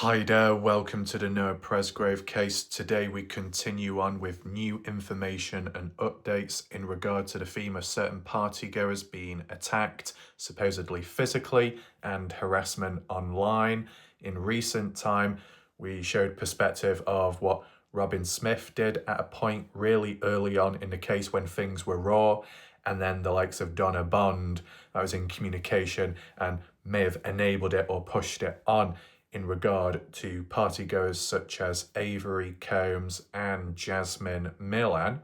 Hi there, welcome to the Noah Presgrave case. Today we continue on with new information and updates in regard to the theme of certain partygoers being attacked, supposedly physically, and harassment online. In recent time, we showed perspective of what Robyn Smith did at a point really early on in the case when things were raw, and then the likes of Donna Bond, that was in communication and may have enabled it or pushed it on in regard to partygoers such as Avery, Combs and Jasmine Milan.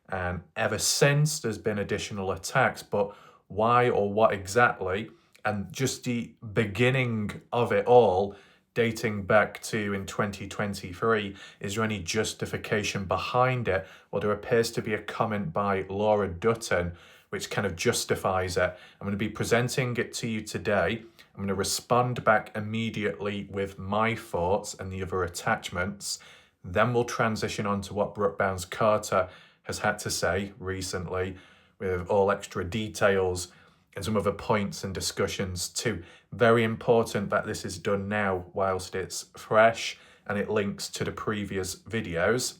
And ever since, there's been additional attacks, but why or what exactly? And just the beginning of it all, dating back to in 2023, is there any justification behind it? Well, there appears to be a comment by Laura Dutton which kind of justifies it. I'm going to be presenting it to you today. I'm going to respond back immediately with my thoughts and the other attachments. Then we'll transition on to what Brooke Bounds-Carter has had to say recently with all extra details and some other points and discussions too. Very important that this is done now whilst it's fresh and it links to the previous videos.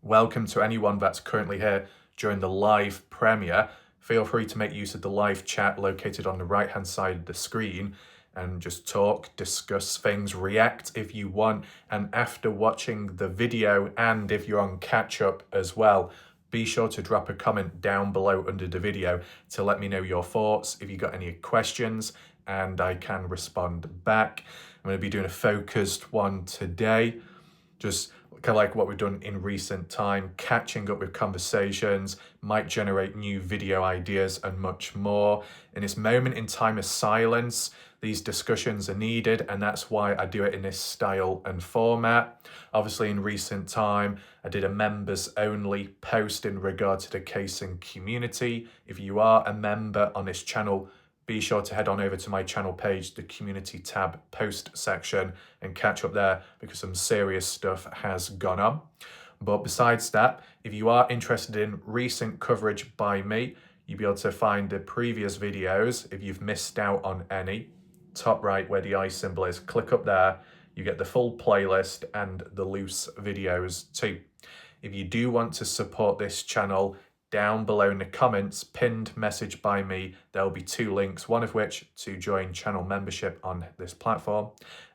Welcome to anyone that's currently here during the live premiere. Feel free to make use of the live chat located on the right hand side of the screen and just talk, discuss things, react if you want. And after watching the video, and if you're on catch up as well, be sure to drop a comment down below under the video to let me know your thoughts, if you got any questions, and I can respond back. I'm going to be doing a focused one today, just kind of like what we've done in recent time, catching up with conversations, might generate new video ideas and much more. In this moment in time of silence, these discussions are needed, and that's why I do it in this style and format. Obviously, in recent time, I did a members only post in regard to the case and community. If you are a member on this channel, be sure to head on over to my channel page, the community tab post section, and catch up there because some serious stuff has gone on. But besides that, if you are interested in recent coverage by me, you'll be able to find the previous videos if you've missed out on any. Top right where the eye symbol is, click up there. You get the full playlist and the loose videos too. If you do want to support this channel, down below in the comments, pinned message by me, there'll be two links, one of which to join channel membership on this platform,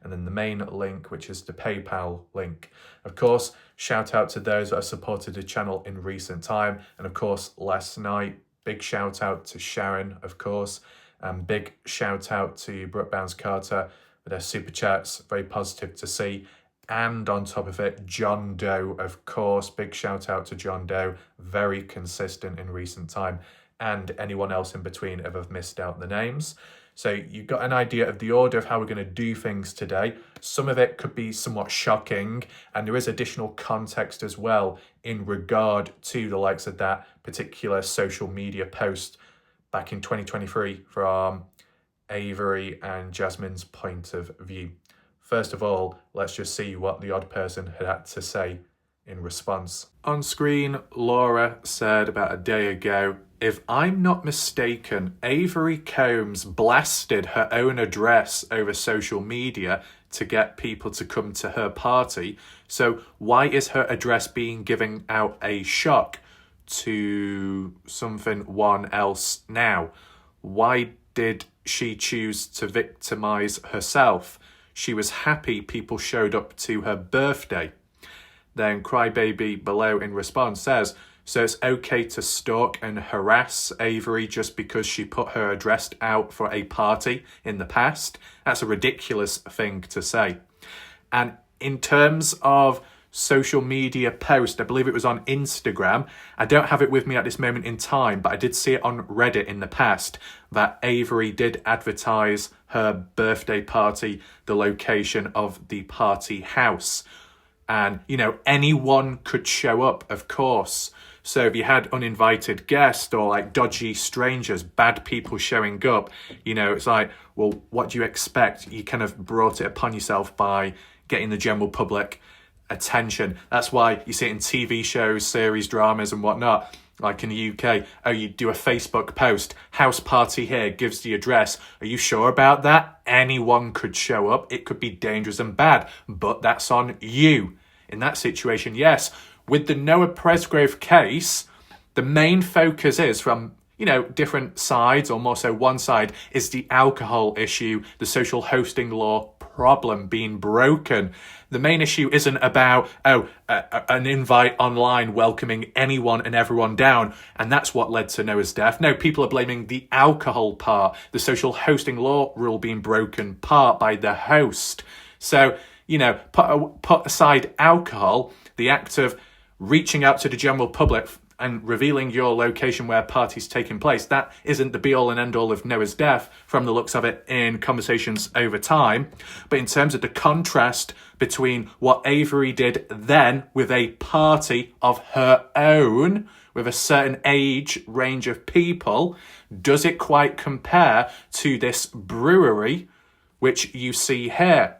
and then the main link, which is the PayPal link. Of course, shout out to those that have supported the channel in recent time, and of course, last night, big shout out to Sharon, of course, and big shout out to Brooke Bounds-Carter for their super chats, very positive to see. And on top of it, John Doe, of course, big shout out to John Doe, very consistent in recent time, and anyone else in between if I've missed out the names. So you've got an idea of the order of how we're going to do things today. Some of it could be somewhat shocking, and there is additional context as well in regard to the likes of that particular social media post back in 2023 from Avery and Jasmine's point of view. First of all, let's just see what the odd person had to say in response. On screen, Laura said about a day ago, if I'm not mistaken, Avery Combs blasted her own address over social media to get people to come to her party. So why is her address being given out a shock to one else now? Why did she choose to victimize herself? She was happy people showed up to her birthday. Then Crybaby below in response says, so it's okay to stalk and harass Avery just because she put her address out for a party in the past? That's a ridiculous thing to say. And in terms of social media post, I believe it was on Instagram. I don't have it with me at this moment in time, but I did see it on Reddit in the past that Avery did advertise her birthday party, the location of the party house. And, you know, anyone could show up, of course. So if you had uninvited guests or like dodgy strangers, bad people showing up, you know, it's like, well, what do you expect? You kind of brought it upon yourself by getting the general public attention. That's why you see it in TV shows, series, dramas and whatnot. Like in the UK, oh, you do a Facebook post, house party here, gives the address. Are you sure about that? Anyone could show up. It could be dangerous and bad, but that's on you. In that situation, yes. With the Noah Presgrave case, the main focus is from, different sides, or more so one side, is the alcohol issue, the social hosting law problem being broken. The main issue isn't about, an invite online welcoming anyone and everyone down, and that's what led to Noah's death. No, people are blaming the alcohol part, the social hosting law rule being broken part by the host. So, put aside alcohol, the act of reaching out to the general public and revealing your location where party's taking place, that isn't the be-all and end-all of Noah's death from the looks of it in conversations over time. But in terms of the contrast between what Avery did then with a party of her own, with a certain age range of people, does it quite compare to this brewery, which you see here?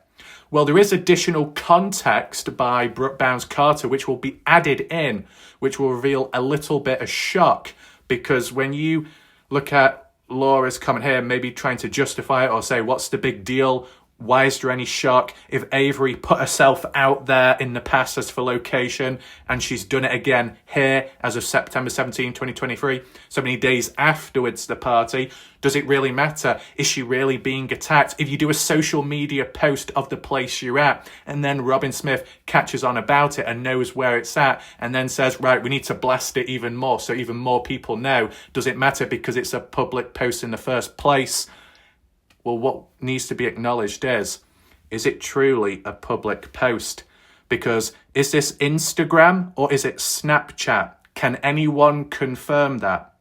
Well, there is additional context by Brooke Bounds-Carter, which will be added in, which will reveal a little bit of shock, because when you look at Laura's comment here, maybe trying to justify it or say, what's the big deal? Why is there any shock if Avery put herself out there in the past as for location, and she's done it again here as of September 17, 2023, so many days afterwards the party? Does it really matter? Is she really being attacked? If you do a social media post of the place you're at, and then Robyn Smith catches on about it and knows where it's at, and then says, right, we need to blast it even more so even more people know, does it matter because it's a public post in the first place? Well, what needs to be acknowledged is it truly a public post? Because is this Instagram or is it Snapchat? Can anyone confirm that?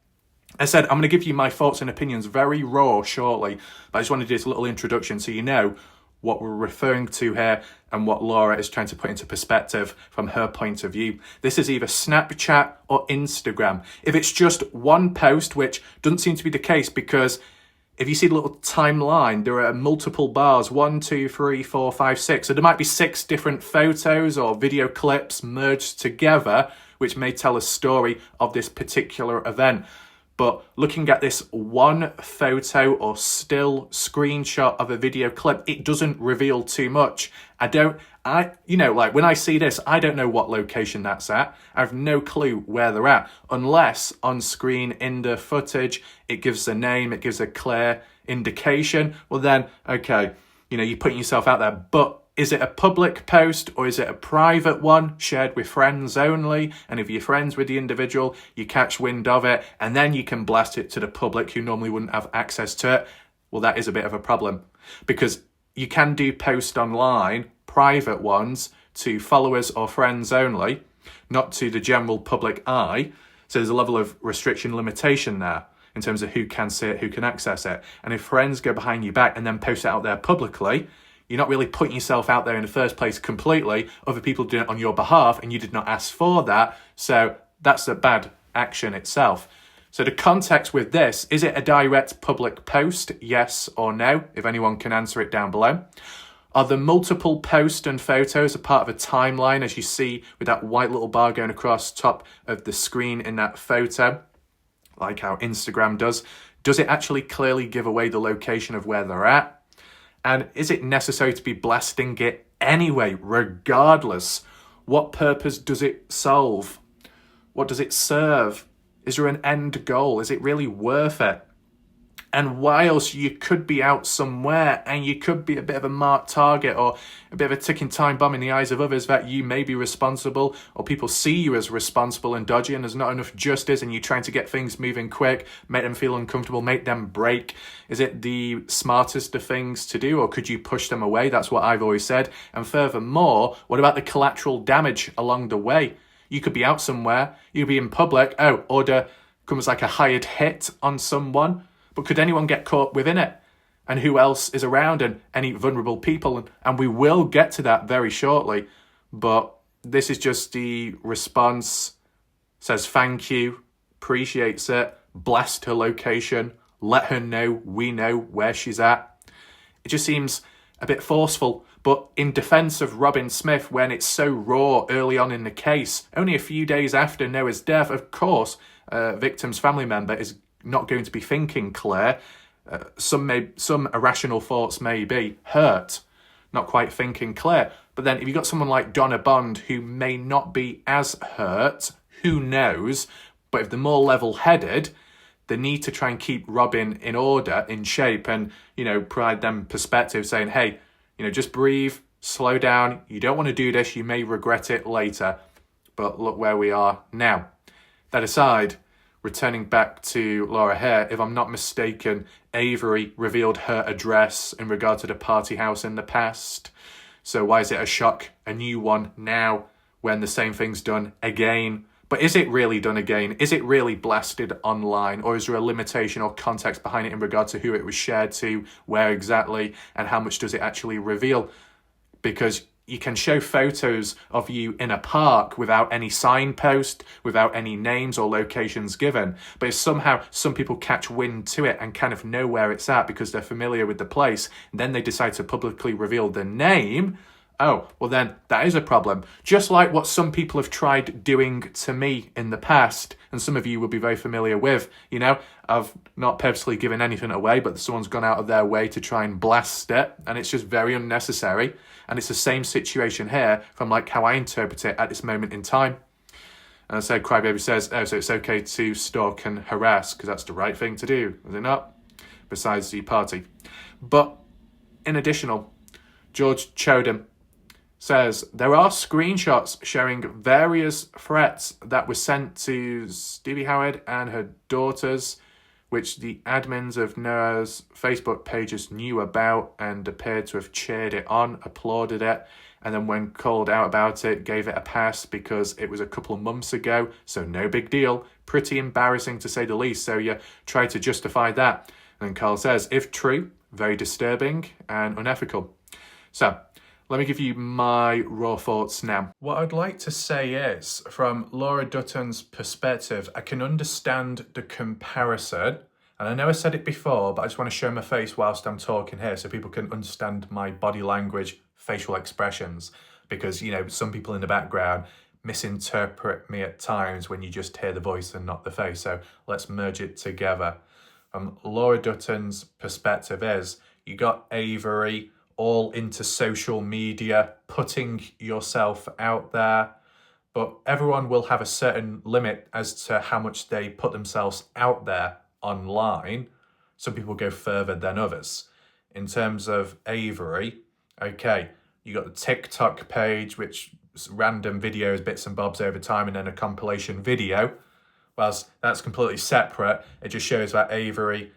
I said, I'm going to give you my thoughts and opinions very raw shortly, but I just want to do this little introduction so you know what we're referring to here and what Laura is trying to put into perspective from her point of view. This is either Snapchat or Instagram. If it's just one post, which doesn't seem to be the case, because if you see the little timeline, there are multiple bars, 1, 2, 3, 4, 5, 6. So there might be 6 different photos or video clips merged together, which may tell a story of this particular event. But looking at this one photo or still screenshot of a video clip, it doesn't reveal too much. When I see this, I don't know what location that's at. I have no clue where they're at, unless on screen in the footage, it gives a name, it gives a clear indication. Well then, okay, you're putting yourself out there. But is it a public post or is it a private one shared with friends only? And if you're friends with the individual, you catch wind of it and then you can blast it to the public who normally wouldn't have access to it. Well, that is a bit of a problem, because you can do post online, private ones, to followers or friends only, not to the general public eye. So there's a level of restriction limitation there in terms of who can see it, who can access it. And if friends go behind your back and then post it out there publicly, you're not really putting yourself out there in the first place completely. Other people do it on your behalf and you did not ask for that. So that's a bad action itself. So the context with this, is it a direct public post? Yes or no? If anyone can answer it down below. Are the multiple posts and photos a part of a timeline, as you see with that white little bar going across top of the screen in that photo, like how Instagram does? Does it actually clearly give away the location of where they're at? And is it necessary to be blasting it anyway, regardless? What purpose does it solve? What does it serve? Is there an end goal? Is it really worth it? And whilst you could be out somewhere and you could be a bit of a marked target or a bit of a ticking time bomb in the eyes of others that you may be responsible, or people see you as responsible and dodgy and there's not enough justice and you're trying to get things moving quick, make them feel uncomfortable, make them break, is it the smartest of things to do, or could you push them away? That's what I've always said. And furthermore, what about the collateral damage along the way? You could be out somewhere, you'd be in public, order comes like a hired hit on someone, but could anyone get caught within it? And who else is around, and any vulnerable people? And we will get to that very shortly. But this is just the response. Says thank you, appreciates it, blessed her location, let her know we know where she's at. It just seems a bit forceful. But in defence of Robyn Smith, when it's so raw early on in the case, only a few days after Noah's death, of course, victim's family member is not going to be thinking clear. Some irrational thoughts may be hurt, not quite thinking clear. But then if you've got someone like Donna Bond who may not be as hurt, who knows? But if they're more level-headed, they need to try and keep Robyn in order, in shape, and, provide them perspective saying, hey, just breathe, slow down. You don't want to do this. You may regret it later. But look where we are now. That aside, returning back to Laura Hare, if I'm not mistaken, Avery revealed her address in regard to the party house in the past. So why is it a shock, a new one now, when the same thing's done again? But is it really done again? Is it really blasted online? Or is there a limitation or context behind it in regard to who it was shared to, where exactly, and how much does it actually reveal? Because you can show photos of you in a park without any signpost, without any names or locations given. But if somehow some people catch wind to it and kind of know where it's at because they're familiar with the place, then they decide to publicly reveal the name, oh, well then that is a problem. Just like what some people have tried doing to me in the past, and some of you will be very familiar with, I've not purposely given anything away, but someone's gone out of their way to try and blast it, and it's just very unnecessary. And it's the same situation here from how I interpret it at this moment in time. And so Crybaby says, oh, so it's okay to stalk and harass because that's the right thing to do, is it not? Besides the party. But in additional, George Chodum says, there are screenshots showing various threats that were sent to Stevie Howard and her daughters, which the admins of Noah's Facebook pages knew about and appeared to have cheered it on, applauded it, and then when called out about it, gave it a pass because it was a couple of months ago, so no big deal. Pretty embarrassing to say the least, so you try to justify that. And Carl says, if true, very disturbing and unethical. So, let me give you my raw thoughts now. What I'd like to say is, from Laura Dutton's perspective, I can understand the comparison. And I know I said it before, but I just want to show my face whilst I'm talking here so people can understand my body language, facial expressions. Because, some people in the background misinterpret me at times when you just hear the voice and not the face. So let's merge it together. Laura Dutton's perspective is, you got Avery all into social media, putting yourself out there, but everyone will have a certain limit as to how much they put themselves out there online. Some people go further than others. In terms of Avery, okay, you got the TikTok page, which is random videos, bits and bobs over time, and then a compilation video. Whilst that's completely separate, it just shows that Avery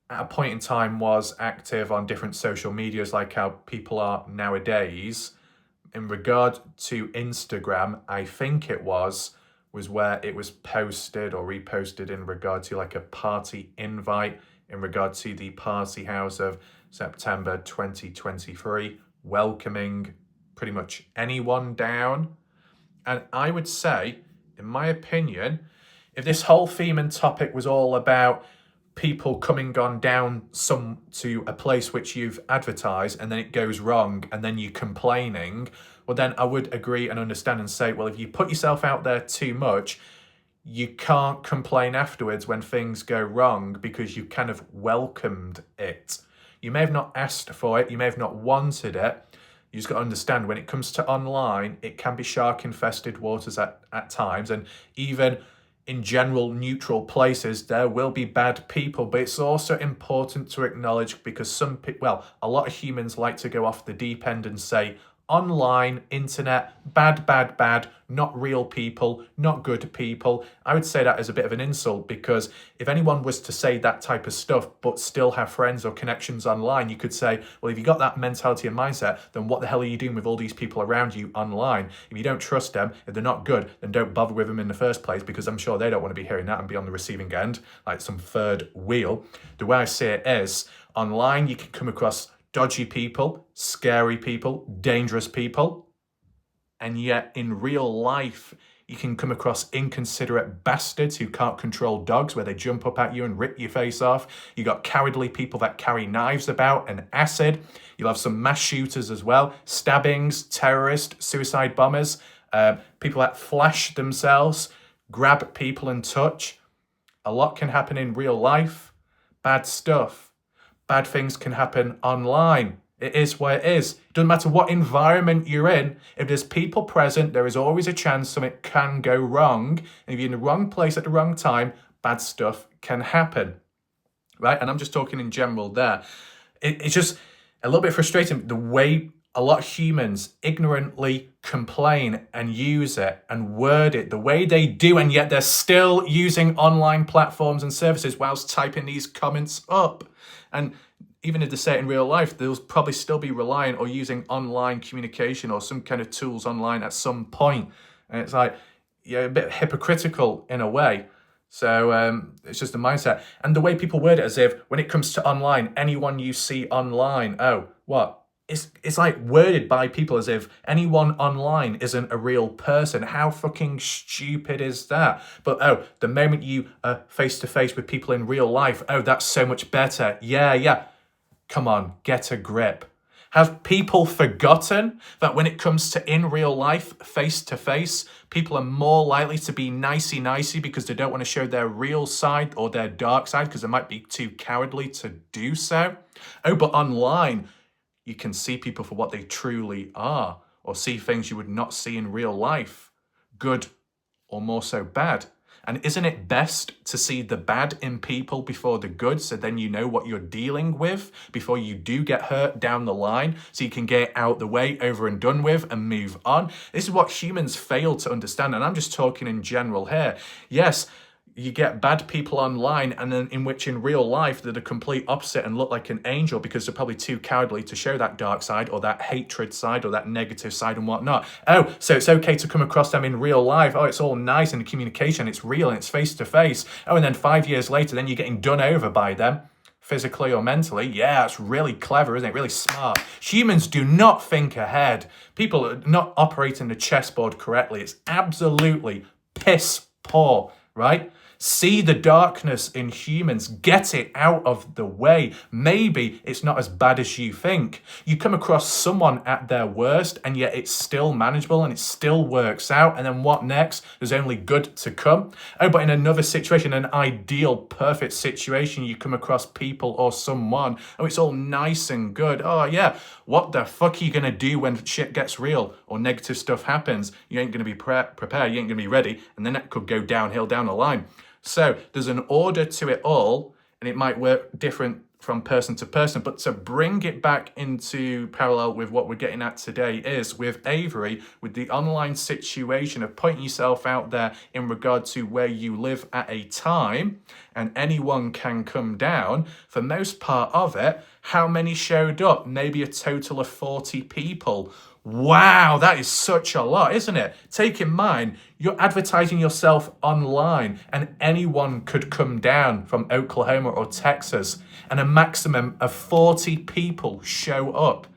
at a point in time was active on different social medias like how people are nowadays. In regard to Instagram, I think it was where it was posted or reposted in regard to a party invite in regard to the party house of September 2023, welcoming pretty much anyone down. And I would say, in my opinion, if this whole theme and topic was all about people coming on down to a place which you've advertised and then it goes wrong and then you complaining, well then I would agree and understand and say, well, if you put yourself out there too much, you can't complain afterwards when things go wrong because you kind of welcomed it. You may have not asked for it, you may have not wanted it. You just got to understand when it comes to online, it can be shark infested waters at times, and even in general neutral places, there will be bad people, but it's also important to acknowledge because a lot of humans like to go off the deep end and say, online, internet, bad, not real people, not good people. I would say that as a bit of an insult because if anyone was to say that type of stuff but still have friends or connections online, you could say, well, if you got that mentality and mindset, then what the hell are you doing with all these people around you online? If you don't trust them, if they're not good, then don't bother with them in the first place because I'm sure they don't want to be hearing that and be on the receiving end, like some third wheel. The way I see it is, online you can come across dodgy people, scary people, dangerous people. And yet in real life, You can come across inconsiderate bastards who can't control dogs, where they jump up at you and rip your face off. You got cowardly people that carry knives about and acid. You'll have some mass shooters as well, stabbings, terrorists, suicide bombers, people that flash themselves, grab people and touch. A lot can happen in real life. Bad stuff. Bad things can happen online. It is what it is. It doesn't matter what environment you're in. If there's people present, there is always a chance something can go wrong. And if you're in the wrong place at the wrong time, bad stuff can happen. Right? And I'm just talking in general there. It's just a little bit frustrating the way a lot of humans ignorantly complain and use it and word it the way they do, and yet they're still using online platforms and services whilst typing these comments up. And even if they say it in real life, they'll probably still be reliant or using online communication or some kind of tools online at some point. And it's like, yeah, a bit hypocritical in a way. So it's just a mindset. And the way people word it as if when it comes to online, anyone you see online, oh, what? It's like worded by people as if anyone online isn't a real person. How fucking stupid is that? But oh, the moment you are face to face with people in real life, oh, that's so much better. Yeah. Come on, get a grip. Have people forgotten that when it comes to in real life, face to face, people are more likely to be nicey because they don't want to show their real side or their dark side because they might be too cowardly to do so? Oh, but online, you can see people for what they truly are, or see things you would not see in real life, good or more so bad. And isn't it best to see the bad in people before the good, so then you know what you're dealing with before you do get hurt down the line, so you can get out the way, over and done with, and move on? This is what humans fail to understand, and I'm just talking in general here. Yes, you get bad people online, and then in which in real life they're the complete opposite and look like an angel because they're probably too cowardly to show that dark side or that hatred side or that negative side and whatnot. Oh, so it's okay to come across them in real life. Oh, it's all nice in the communication, it's real and it's face to face. Oh, and then 5 years later, then you're getting done over by them, physically or mentally. Yeah, it's really clever, isn't it? Really smart. Humans do not think ahead. People are not operating the chessboard correctly. It's absolutely piss poor, right? See the darkness in humans. Get it out of the way. Maybe it's not as bad as you think. You come across someone at their worst and yet it's still manageable and it still works out. And then what next? There's only good to come. Oh, but in another situation, an ideal, perfect situation, you come across people or someone. Oh, it's all nice and good. Oh, yeah. What the fuck are you going to do when shit gets real or negative stuff happens? You ain't going to be prepared. You ain't going to be ready. And then that could go downhill down the line. So there's an order to it all, and it might work different from person to person. But to bring it back into parallel with what we're getting at today is with Avery, with the online situation of putting yourself out there in regard to where you live at a time, and anyone can come down. For most part of it, how many showed up? Maybe a total of 40 people. Wow, that is such a lot, isn't it? Take in mind, you're advertising yourself online and anyone could come down from Oklahoma or Texas and a maximum of 40 people show up.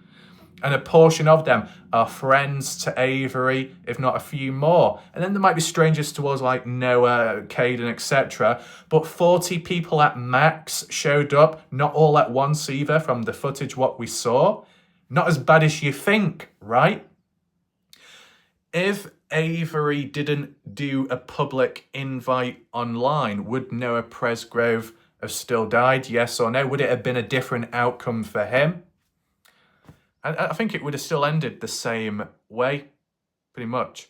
And a portion of them are friends to Avery, if not a few more. And then there might be strangers towards like Noah, Caden, etc. But 40 people at max showed up, not all at once either from the footage what we saw. Not as bad as you think, right? If Avery didn't do a public invite online, would Noah Presgrove have still died? Yes or no? Would it have been a different outcome for him? I think it would have still ended the same way, pretty much.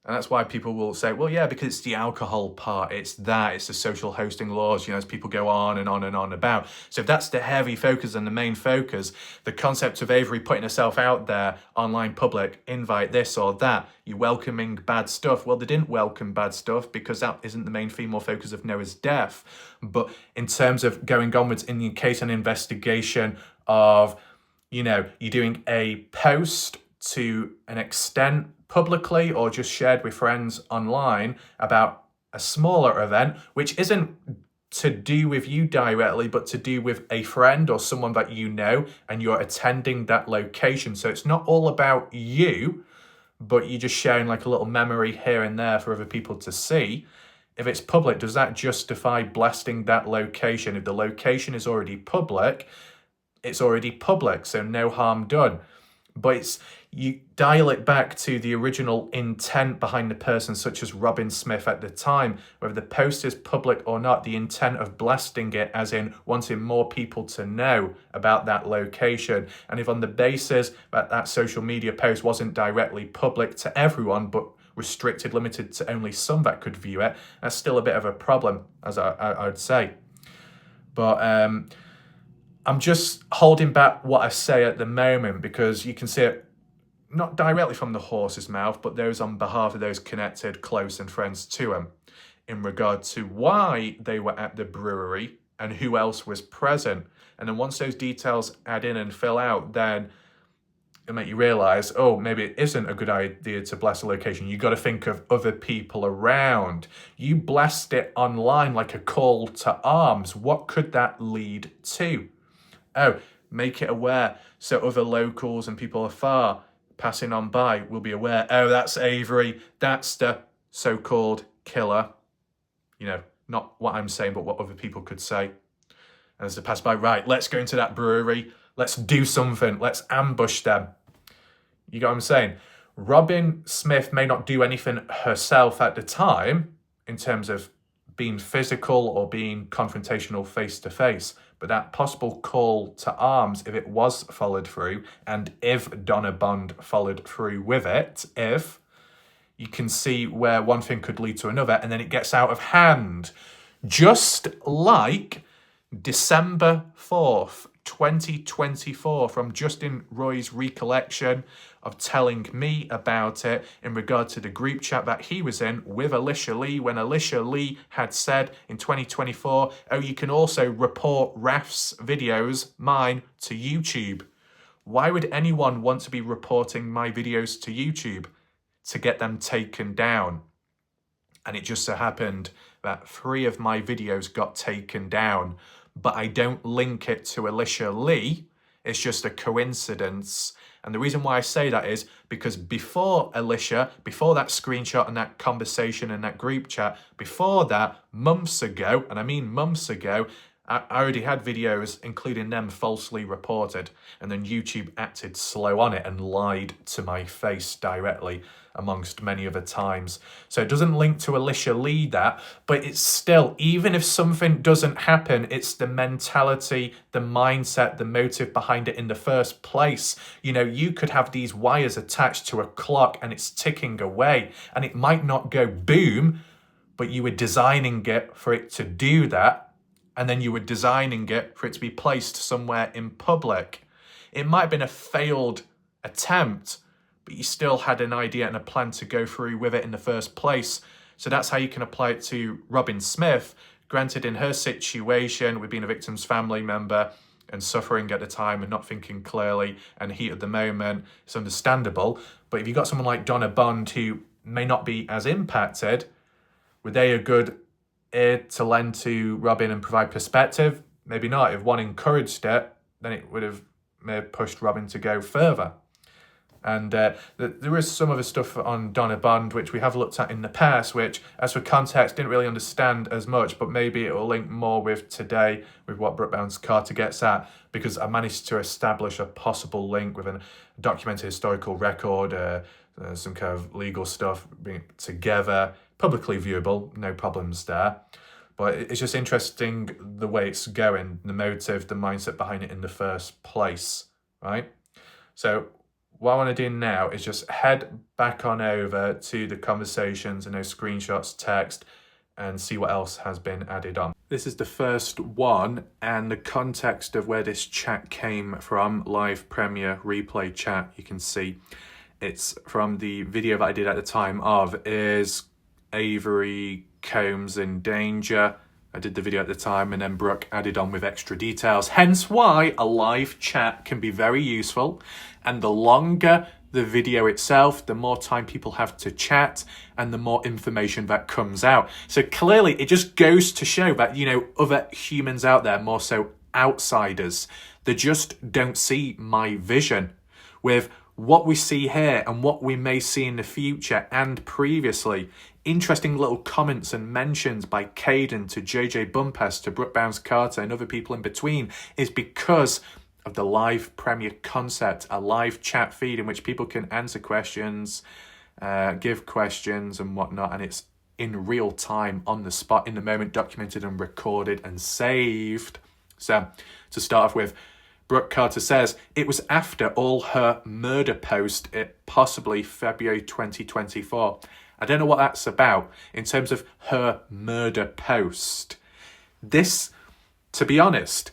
And that's why people will say, well, yeah, because it's the alcohol part. It's the social hosting laws, as people go on and on and on about. So if that's the heavy focus and the main focus, the concept of Avery putting herself out there, online public, invite this or that, you welcoming bad stuff. Well, they didn't welcome bad stuff because that isn't the main theme or focus of Noah's death. But in terms of going onwards in the case and investigation of, you're doing a post to an extent publicly or just shared with friends online about a smaller event, which isn't to do with you directly, but to do with a friend or someone that you know, and you're attending that location. So it's not all about you, but you're just sharing like a little memory here and there for other people to see. If it's public, does that justify blasting that location? If the location is already public, it's already public, so no harm done. But you dial it back to the original intent behind the person, such as Robyn Smith at the time, whether the post is public or not, the intent of blasting it as in wanting more people to know about that location. And if on the basis that that social media post wasn't directly public to everyone, but restricted, limited to only some that could view it, that's still a bit of a problem, as I'd say. But I'm just holding back what I say at the moment because you can see it not directly from the horse's mouth, but those on behalf of those connected, close and friends to him in regard to why they were at the brewery and who else was present. And then once those details add in and fill out, then it'll make you realise, oh, maybe it isn't a good idea to blast a location. You got to think of other people around. You blast it online like a call to arms. What could that lead to? Oh, make it aware so other locals and people afar passing on by will be aware, oh, that's Avery, that's the so-called killer. You know, not what I'm saying, but what other people could say. And as they pass by, right, let's go into that brewery, let's do something, let's ambush them. You get what I'm saying? Robyn Smith may not do anything herself at the time in terms of being physical or being confrontational face-to-face, but that possible call to arms, if it was followed through, and if Donna Bond followed through with it, if you can see where one thing could lead to another, and then it gets out of hand. Just like December 4th, 2024, from Justin Roy's recollection of telling me about it in regard to the group chat that he was in with Alicia Lee, when Alicia Lee had said in 2024, oh, you can also report Raf's videos, mine, to YouTube. Why would anyone want to be reporting my videos to YouTube? To get them taken down. And it just so happened that 3 of my videos got taken down, but I don't link it to Alicia Lee. It's just a coincidence. And the reason why I say that is because before Alicia, before that screenshot and that conversation and that group chat, before that, months ago, and I mean months ago, I already had videos, including them, falsely reported. And then YouTube acted slow on it and lied to my face directly, amongst many other times. So it doesn't link to Alicia Lee, that, but it's still, even if something doesn't happen, it's the mentality, the mindset, the motive behind it in the first place. You know, you could have these wires attached to a clock and it's ticking away, and it might not go boom, but you were designing it for it to do that. And then you were designing it for it to be placed somewhere in public. It might have been a failed attempt, but you still had an idea and a plan to go through with it in the first place. So that's how you can apply it to Robyn Smith. Granted, in her situation, with being a victim's family member and suffering at the time and not thinking clearly and heat of the moment, it's understandable. But if you've got someone like Donna Bond who may not be as impacted, were they a good ear to lend to Robyn and provide perspective? Maybe not. If one encouraged it, then it may have pushed Robyn to go further. And there is some other stuff on Donna Bond which we have looked at in the past, which, as for context, didn't really understand as much, but maybe it will link more with today, with what Brooke Bounds-Carter gets at, because I managed to establish a possible link with a documented historical record, some kind of legal stuff, bring it together, publicly viewable, no problems there. But it's just interesting the way it's going, the motive, the mindset behind it in the first place, right? So what I want to do now is just head back on over to the conversations and those screenshots, text, and see what else has been added on. This is the first one, and the context of where this chat came from, live premiere replay chat, you can see it's from the video that I did at the time of, is Avery Combs in danger? I did the video at the time, and then Brooke added on with extra details, hence why a live chat can be very useful. And the longer the video itself, the more time people have to chat and the more information that comes out. So clearly it just goes to show that, you know, other humans out there, more so outsiders, they just don't see my vision. With what we see here and what we may see in the future and previously. Interesting little comments and mentions by Caden to JJ Bumpus to Brooke Bounce Carter and other people in between is because of the live premiere concept, a live chat feed in which people can answer questions, give questions and whatnot, and it's in real time, on the spot, in the moment, documented and recorded and saved. So, to start off with, Brooke Carter says, it was after all her murder post, possibly February 2024. I don't know what that's about in terms of her murder post. This, to be honest,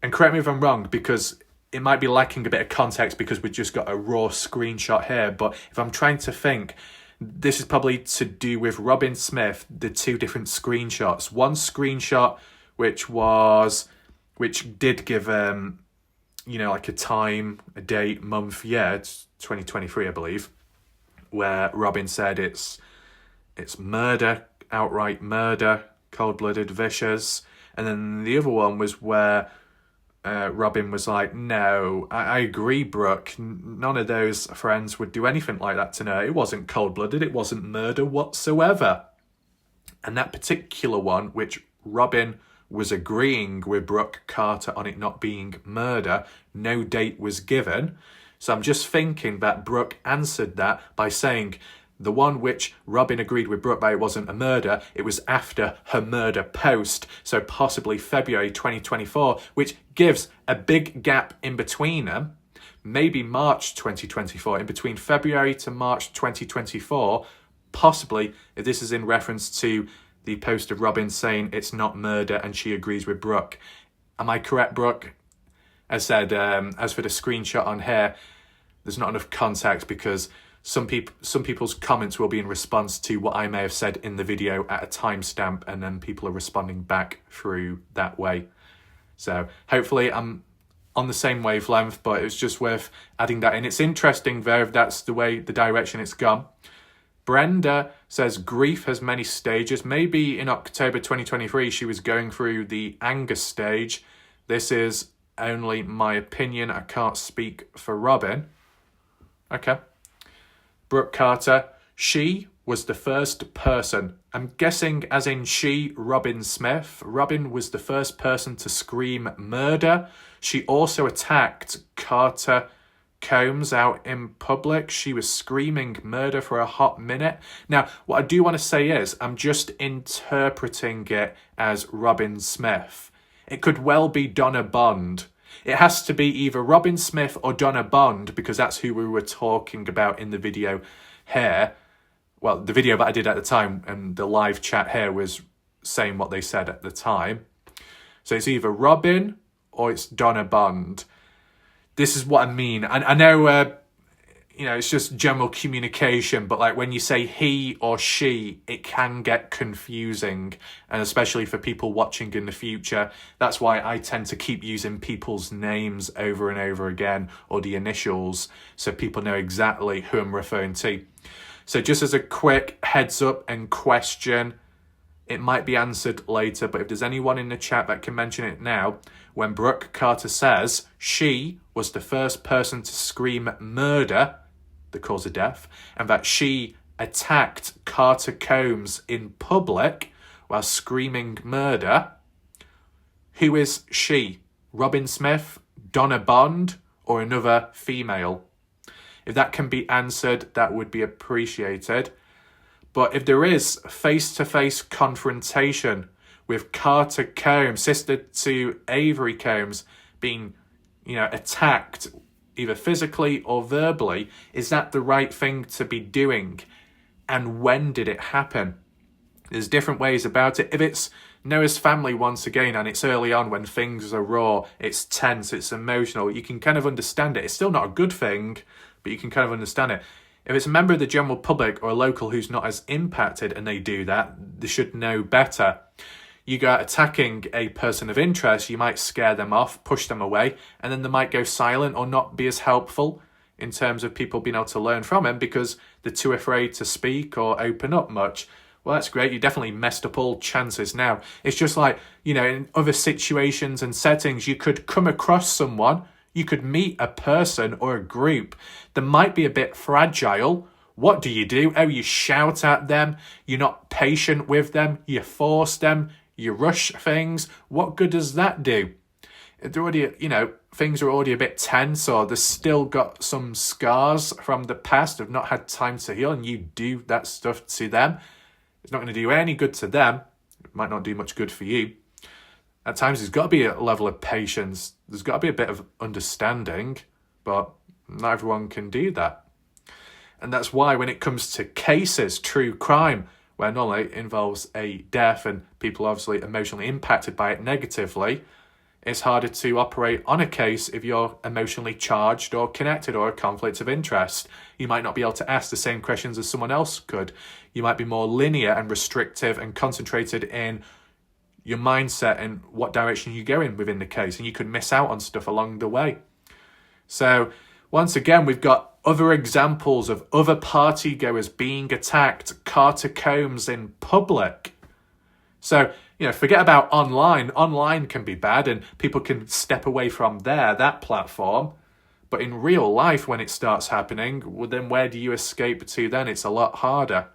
and correct me if I'm wrong, because it might be lacking a bit of context because we've just got a raw screenshot here, but if I'm trying to think, this is probably to do with Robyn Smith, the two different screenshots. One screenshot which did give like a time, a date, month, it's 2023 I believe, where Robyn said it's murder, outright murder, cold-blooded, vicious. And then the other one was where Robyn was like, no, I agree, Brooke, none of those friends would do anything like that to her. It wasn't cold-blooded, it wasn't murder whatsoever. And that particular one, which Robyn was agreeing with Brooke Carter on it not being murder, no date was given. So I'm just thinking that Brooke answered that by saying the one which Robyn agreed with Brooke by it wasn't a murder, it was after her murder post, so possibly February 2024, which gives a big gap in between them, maybe March 2024, in between February to March 2024, possibly if this is in reference to the post of Robyn saying it's not murder and she agrees with Brooke. Am I correct, Brooke? As said, as for the screenshot on here, there's not enough context because some people's comments will be in response to what I may have said in the video at a timestamp, and then people are responding back through that way. So hopefully I'm on the same wavelength, but it's just worth adding that in. It's interesting though if that's the direction it's gone. Brenda says grief has many stages. Maybe in October 2023 she was going through the anger stage. This is only my opinion. I can't speak for Robyn. Okay. Brooke Carter, she was the first person. I'm guessing as in she, Robyn Smith. Robyn was the first person to scream murder. She also attacked Carter Combs out in public. She was screaming murder for a hot minute. Now, what I do want to say is I'm just interpreting it as Robyn Smith. It could well be Donna Bond. It has to be either Robyn Smith or Donna Bond because that's who we were talking about in the video here. Well, the video that I did at the time and the live chat here was saying what they said at the time. So it's either Robyn or it's Donna Bond. This is what I mean. I know, it's just general communication, but like when you say he or she, it can get confusing, and especially for people watching in the future. That's why I tend to keep using people's names over and over again, or the initials, so people know exactly who I'm referring to. So just as a quick heads up and question, it might be answered later, but if there's anyone in the chat that can mention it now, when Brooke Carter says she was the first person to scream murder, the cause of death, and that she attacked Carter Combs in public while screaming murder, who is she? Robyn Smith, Donna Bond, or another female? If that can be answered, that would be appreciated. But if there is face-to-face confrontation with Carter Combs, sister to Avery Combs, being, attacked either physically or verbally, is that the right thing to be doing? And when did it happen? There's different ways about it. If it's Noah's family once again, and it's early on when things are raw, it's tense, it's emotional, you can kind of understand it. It's still not a good thing, but you can kind of understand it. If it's a member of the general public or a local who's not as impacted and they do that, they should know better. You go out attacking a person of interest, you might scare them off, push them away, and then they might go silent or not be as helpful in terms of people being able to learn from him because they're too afraid to speak or open up much. Well, that's great. You definitely messed up all chances now. It's just like, in other situations and settings, you could come across someone You could meet a person or a group that might be a bit fragile. What do? Oh, you shout at them. You're not patient with them. You force them. You rush things. What good does that do? They're already, things are already a bit tense, or they've still got some scars from the past, have not had time to heal, and you do that stuff to them. It's not going to do any good to them. It might not do much good for you. At times, there's got to be a level of patience. There's got to be a bit of understanding, but not everyone can do that. And that's why when it comes to cases, true crime, where not only it involves a death and people are obviously emotionally impacted by it negatively, it's harder to operate on a case if you're emotionally charged or connected or a conflict of interest. You might not be able to ask the same questions as someone else could. You might be more linear and restrictive and concentrated in your mindset and what direction you go in within the case, and you could miss out on stuff along the way. So once again, we've got other examples of other partygoers being attacked, catacombs in public. So, forget about online. Online can be bad and people can step away from that platform. But in real life, when it starts happening, well, then where do you escape to then? It's a lot harder.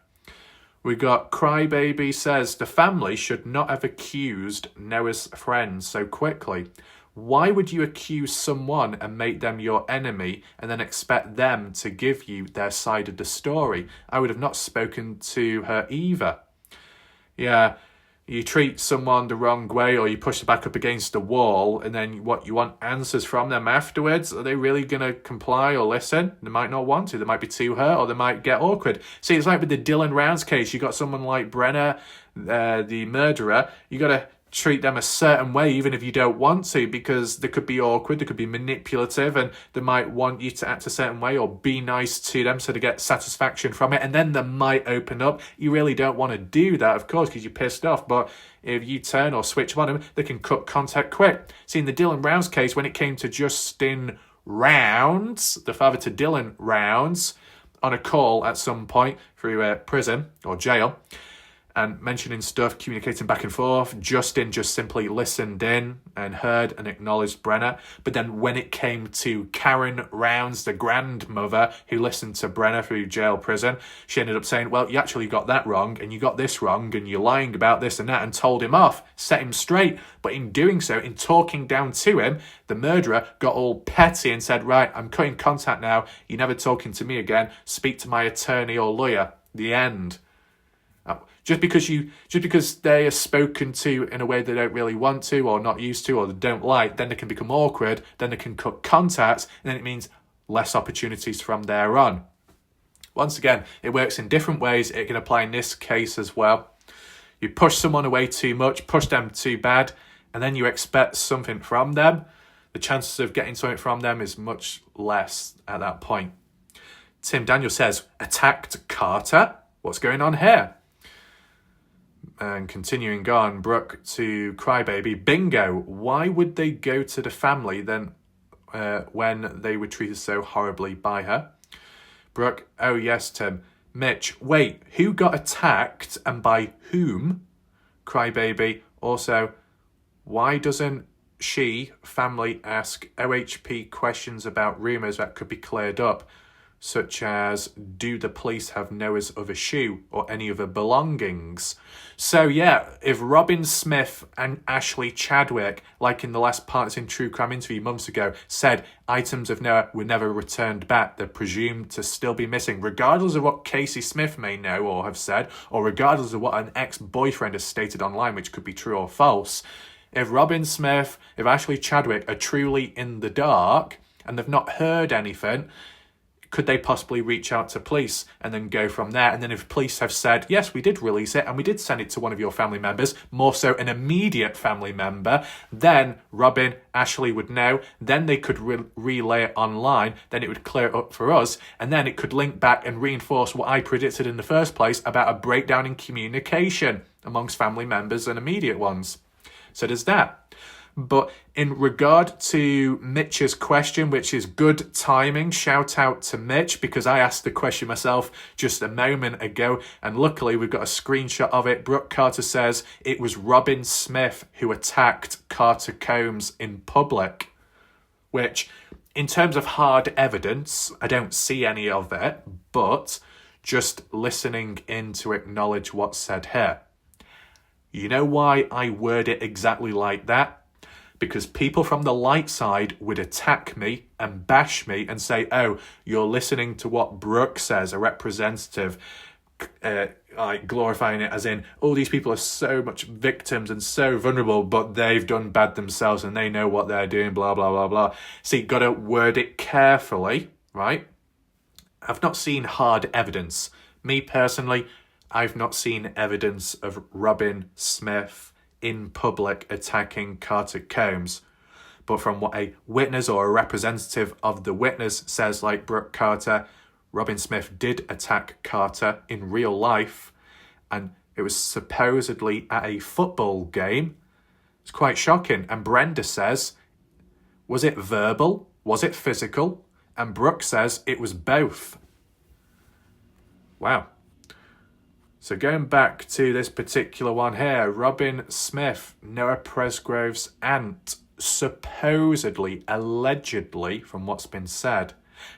We got Crybaby says, the family should not have accused Noah's friends so quickly. Why would you accuse someone and make them your enemy and then expect them to give you their side of the story? I would have not spoken to her either. Yeah, you treat someone the wrong way or you push them back up against the wall, and then what, you want answers from them afterwards? Are they really going to comply or listen? They might not want to. They might be too hurt or they might get awkward. See, it's like with the Dylan Rounds case. You got someone like Brenner, the murderer. You got to treat them a certain way even if you don't want to, because they could be awkward, they could be manipulative, and they might want you to act a certain way or be nice to them so they get satisfaction from it, and then they might open up. You really don't want to do that, of course, because you're pissed off, but if you turn or switch on them, they can cut contact quick. See, in the Dylan Rounds case, when it came to Justin Rounds, the father to Dylan Rounds, on a call at some point through prison or jail, and mentioning stuff, communicating back and forth, Justin just simply listened in and heard and acknowledged Brenner. But then when it came to Karen Rounds, the grandmother who listened to Brenner through jail prison, she ended up saying, well, you actually got that wrong and you got this wrong and you're lying about this and that, and told him off, set him straight. But in doing so, in talking down to him, the murderer got all petty and said, right, I'm cutting contact now. You're never talking to me again. Speak to my attorney or lawyer. The end. Just because they are spoken to in a way they don't really want to or not used to or they don't like, then they can become awkward, then they can cut contacts, and then it means less opportunities from there on. Once again, it works in different ways. It can apply in this case as well. You push someone away too much, push them too bad, and then you expect something from them. The chances of getting something from them is much less at that point. Tim Daniel says, attacked Carter? What's going on here? And continuing on, Brooke to Crybaby, bingo, why would they go to the family then when they were treated so horribly by her? Brooke, oh yes, Tim. Mitch, wait, who got attacked and by whom? Crybaby, also, why doesn't family ask OHP questions about rumours that could be cleared up? Such as, do the police have Noah's other shoe or any other belongings? So yeah, if Robyn Smith and Ashley Chadwick, like in the last Partisan True Crime interview months ago, said items of Noah were never returned back, they're presumed to still be missing, regardless of what Casey Smith may know or have said, or regardless of what an ex-boyfriend has stated online, which could be true or false. If Robyn Smith, if Ashley Chadwick are truly in the dark and they've not heard anything, could they possibly reach out to police and then go from there? And then if police have said, yes, we did release it and we did send it to one of your family members, more so an immediate family member, then Robyn, Ashley would know. Then they could relay it online. Then it would clear it up for us. And then it could link back and reinforce what I predicted in the first place about a breakdown in communication amongst family members and immediate ones. So there's that. But in regard to Mitch's question, which is good timing, shout out to Mitch, because I asked the question myself just a moment ago, and luckily we've got a screenshot of it. Brooke Carter says it was Robyn Smith who attacked Carter Combs in public. which in terms of hard evidence, I don't see any of it, but just listening in to acknowledge what's said here. You know why I word it exactly like that? Because people from the light side would attack me and bash me and say, oh, you're listening to what Brooke says, a representative, like glorifying it as in, oh, these people are so much victims and so vulnerable, but they've done bad themselves and they know what they're doing, blah, blah, blah, blah. See, got to word it carefully, right? I've not seen hard evidence. Me personally, I've not seen evidence of Robyn Smith in public attacking Carter Combs. But from what a witness or a representative of the witness says, like Brooke Carter, Robyn Smith did attack Carter in real life, and it was supposedly at a football game. It's quite shocking. And Brenda says, was it verbal? Was it physical? And Brooke says it was both. Wow. So going back to this particular one here, Robyn Smith, Noah Presgrove's aunt, supposedly, allegedly, from what's been said,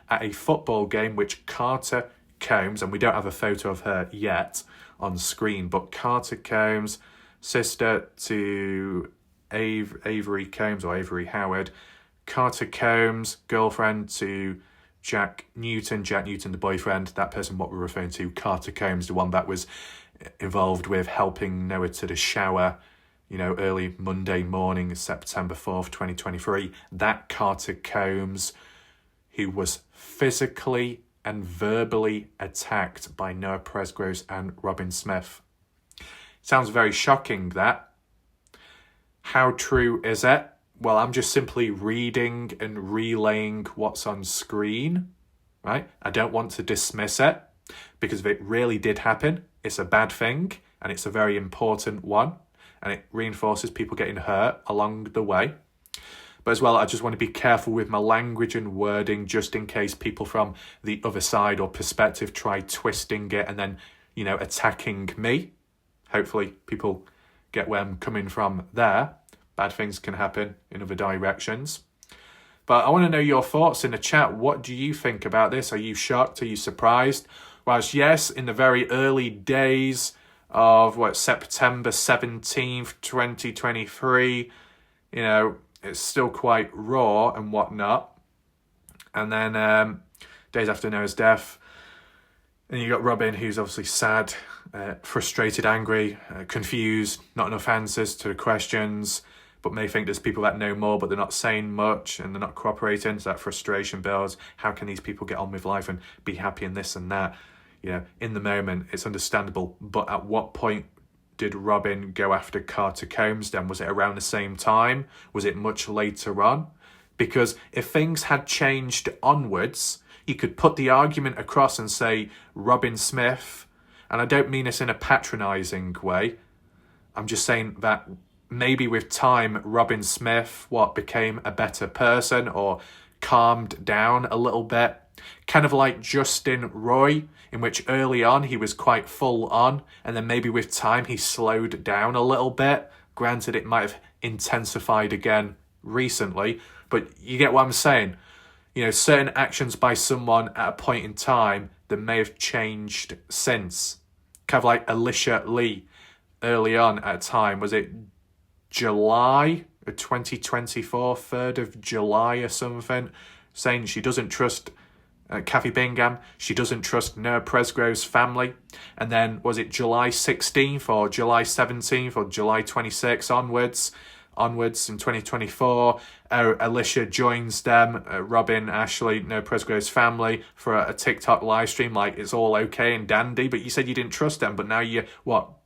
at a football game which Carter Combs, and we don't have a photo of her yet on screen, but Carter Combs, sister to Avery Combs or Avery Howard, Carter Combs, girlfriend to Jack Newton, the boyfriend, that person what we're referring to, Carter Combs, the one that was involved with helping Noah to the shower, early Monday morning, September 4th, 2023. That Carter Combs, who was physically and verbally attacked by Noah Presgroves and Robyn Smith. Sounds very shocking, that. How true is it? Well, I'm just simply reading and relaying what's on screen, right? I don't want to dismiss it, because if it really did happen, it's a bad thing, and it's a very important one, and it reinforces people getting hurt along the way. But as well, I just want to be careful with my language and wording, just in case people from the other side or perspective try twisting it and then, attacking me. Hopefully people get where I'm coming from there. Bad things can happen in other directions. But I want to know your thoughts in the chat. What do you think about this? Are you shocked? Are you surprised? Whilst yes, in the very early days of September 17th, 2023, it's still quite raw and whatnot. And then days after Noah's death, and you got Robyn, who's obviously sad, frustrated, angry, confused, not enough answers to the questions, but may think there's people that know more, but they're not saying much and they're not cooperating. So that frustration builds. How can these people get on with life and be happy and this and that? In the moment, it's understandable. But at what point did Robyn go after Carter Combs then? Was it around the same time? Was it much later on? Because if things had changed onwards, you could put the argument across and say Robyn Smith, and I don't mean this in a patronising way. I'm just saying that maybe with time, Robyn Smith, became a better person or calmed down a little bit. Kind of like Justin Roy, in which early on he was quite full on, and then maybe with time he slowed down a little bit. Granted, it might have intensified again recently, but you get what I'm saying. Certain actions by someone at a point in time that may have changed since. Kind of like Alicia Lee early on at a time. Was it July of 2024, 3rd of July or something, saying she doesn't trust Kathy Bingham, she doesn't trust Noah Presgrove's family. And then was it July 16th or July 17th or July 26th onwards in 2024, Alicia joins them, Robyn, Ashley, Noah Presgrove's family, for a TikTok live stream, like it's all okay and dandy, but you said you didn't trust them, but now you're,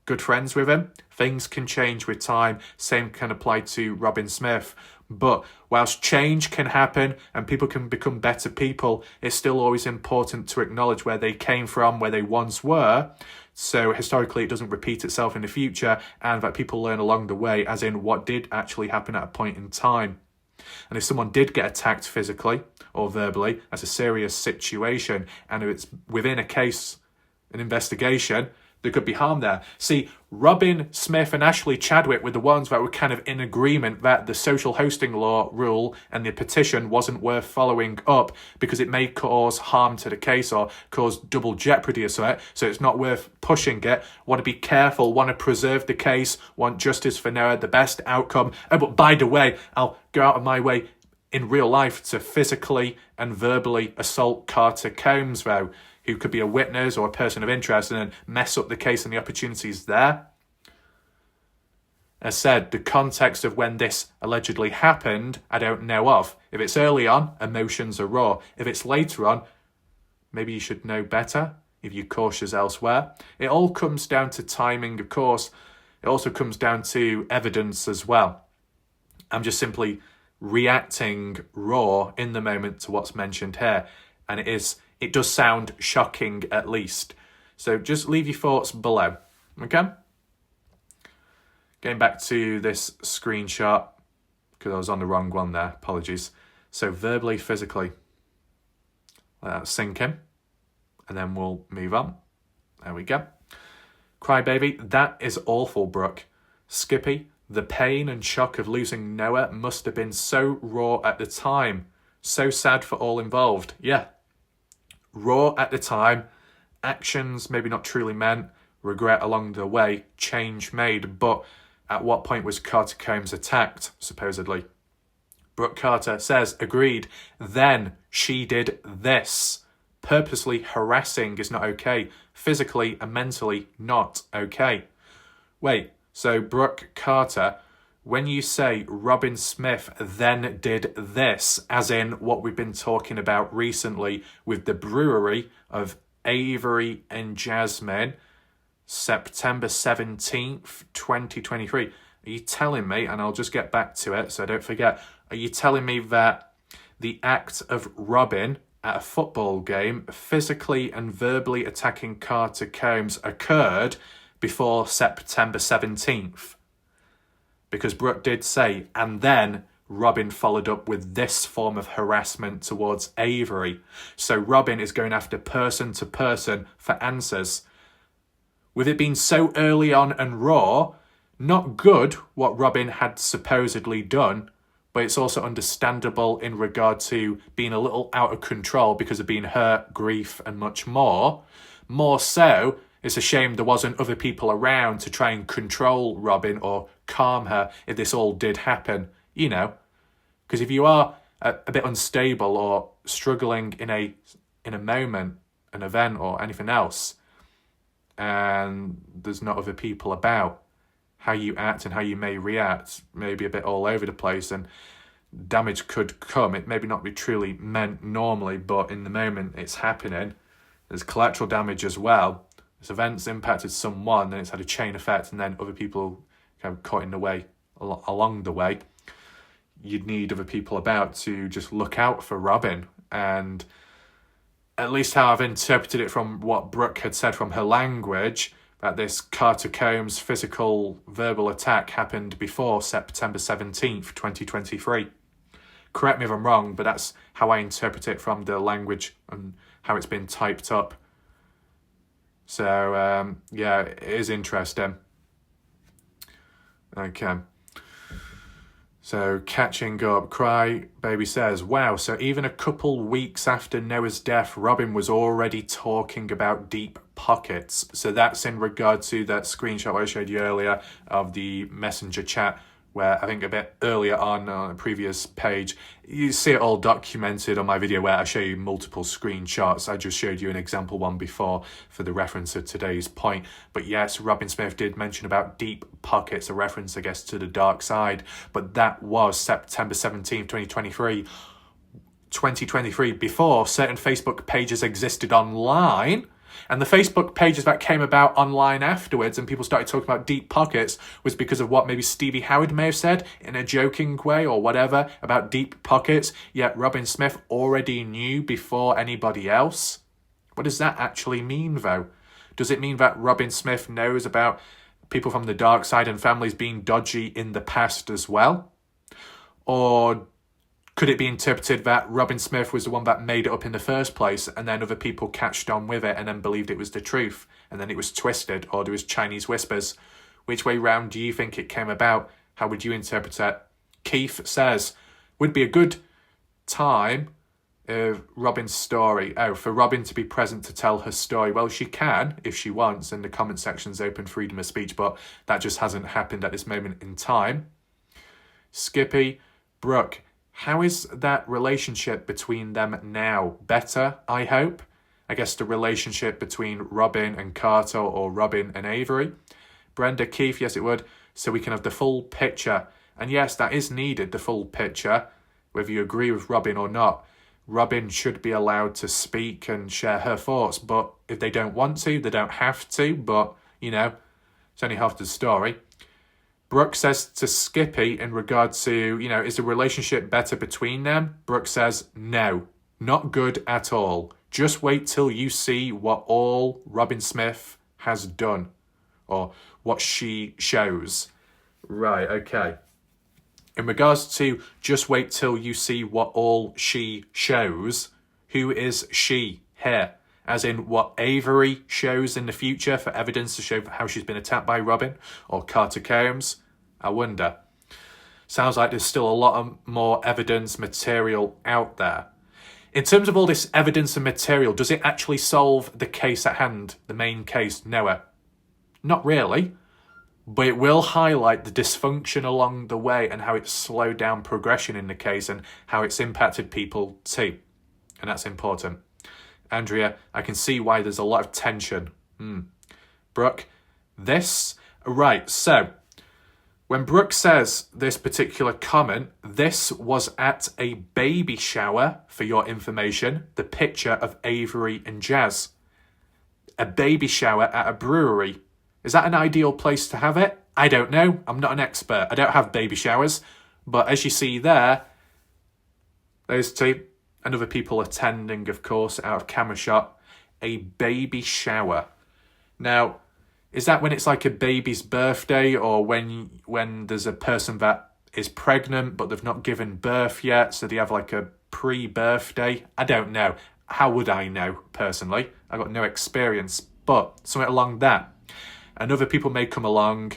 good friends with him? Things can change with time. Same can apply to Robyn Smith. But whilst change can happen and people can become better people, it's still always important to acknowledge where they came from, where they once were, so historically it doesn't repeat itself in the future, and that people learn along the way, as in what did actually happen at a point in time. And if someone did get attacked physically or verbally, that's a serious situation, and if it's within a case, an investigation, There could be harm there. See, Robyn Smith and Ashley Chadwick were the ones that were kind of in agreement that the social hosting law rule and the petition wasn't worth following up because it may cause harm to the case or cause double jeopardy or something. So it's not worth pushing it. Want to be careful, want to preserve the case, want justice for Noah, the best outcome. Oh, but by the way, I'll go out of my way in real life to physically and verbally assault Carter Combs, though, who could be a witness or a person of interest, and then mess up the case and the opportunities there. As said, the context of when this allegedly happened, I don't know of. If it's early on, emotions are raw. If it's later on, maybe you should know better if you're cautious elsewhere. It all comes down to timing, of course. It also comes down to evidence as well. I'm just simply reacting raw in the moment to what's mentioned here, and it does sound shocking at least. So just leave your thoughts below, okay? Getting back to this screenshot, because I was on the wrong one there, apologies. So verbally, physically, let that sink in, and then we'll move on. There we go. Crybaby, that is awful, Brooke. Skippy, the pain and shock of losing Noah must have been so raw at the time. So sad for all involved. Yeah. Raw at the time, actions maybe not truly meant, regret along the way, change made. But at what point was Carter Combs attacked, supposedly? Brooke Carter says, agreed. Then she did this. Purposely harassing is not okay. Physically and mentally not okay. Wait, so Brooke Carter, when you say Robyn Smith then did this, as in what we've been talking about recently with the brewery of Avery and Jasmine, September 17th, 2023, are you telling me, and I'll just get back to it so I don't forget, are you telling me that the act of Robyn at a football game physically and verbally attacking Carter Combs occurred before September 17th? Because Brooke did say, and then Robyn followed up with this form of harassment towards Avery. So Robyn is going after person to person for answers. With it being so early on and raw, not good what Robyn had supposedly done, but it's also understandable in regard to being a little out of control because of being hurt, grief, and much more. More so, it's a shame there wasn't other people around to try and control Robyn or calm her if this all did happen, you know. Because if you are a bit unstable or struggling in a moment, an event or anything else, and there's not other people about, how you act and how you may react may be a bit all over the place, and damage could come. It maybe not be truly meant normally, but in the moment it's happening. There's collateral damage as well. This event's impacted someone, and it's had a chain effect, and then other people kind of caught in the way along the way. You'd need other people about to just look out for Robyn. And at least how I've interpreted it from what Brooke had said from her language, that this Carter Combs physical verbal attack happened before September 17th, 2023. Correct me if I'm wrong, but that's how I interpret it from the language and how it's been typed up. So, yeah, it is interesting. Okay. So, catching up, Cry Baby says, wow, so even a couple weeks after Noah's death, Robyn was already talking about deep pockets. So that's in regard to that screenshot I showed you earlier of the messenger chat, where I think a bit earlier on a previous page, you see it all documented on my video where I show you multiple screenshots. I just showed you an example one before for the reference of today's point. But yes, Robyn Smith did mention about deep pockets, a reference, I guess, to the dark side. But that was September 17th, 2023, before certain Facebook pages existed online. And the Facebook pages that came about online afterwards and people started talking about deep pockets was because of what maybe Stevie Howard may have said in a joking way or whatever about deep pockets, yet Robyn Smith already knew before anybody else. What does that actually mean, though? Does it mean that Robyn Smith knows about people from the dark side and families being dodgy in the past as well? Or Could it be interpreted that Robyn Smith was the one that made it up in the first place, and then other people catched on with it and then believed it was the truth, and then it was twisted, or there was Chinese whispers? Which way round do you think it came about? How would you interpret it? Keith says, would be a good time of Robyn's story. Oh, for Robyn to be present to tell her story. Well, she can if she wants, and the comment section's open, freedom of speech, but that just hasn't happened at this moment in time. Skippy, Brooke, how is that relationship between them now? Better, I hope? I guess the relationship between Robyn and Carter, or Robyn and Avery. Brenda, Keith, yes it would, so we can have the full picture. And yes, that is needed, the full picture, whether you agree with Robyn or not. Robyn should be allowed to speak and share her thoughts, but if they don't want to, they don't have to, but, you know, it's only half the story. Brooke says to Skippy in regard to, you know, is the relationship better between them? Brooke says, no, not good at all. Just wait till you see what all Robyn Smith has done, or what she shows. Right, okay. In regards to just wait till you see what all she shows, who is she here? As in what Avery shows in the future for evidence to show how she's been attacked by Robyn, or Carter Combs? I wonder. Sounds like there's still a lot of more evidence material out there. In terms of all this evidence and material, does it actually solve the case at hand, the main case, Noah? Not really, but it will highlight the dysfunction along the way and how it's slowed down progression in the case and how it's impacted people too. And that's important. Andrea, I can see why there's a lot of tension. Brooke, this... Right, so... When Brooke says this particular comment, this was at a baby shower, for your information, the picture of Avery and Jazz. A baby shower at a brewery. Is that an ideal place to have it? I don't know. I'm not an expert. I don't have baby showers. But as you see there, those two and other people attending, of course, out of camera shot, a baby shower. Now, is that when it's like a baby's birthday, or when there's a person that is pregnant but they've not given birth yet, so they have like a pre-birthday? I don't know. How would I know, personally? I've got no experience, but something along that. And other people may come along,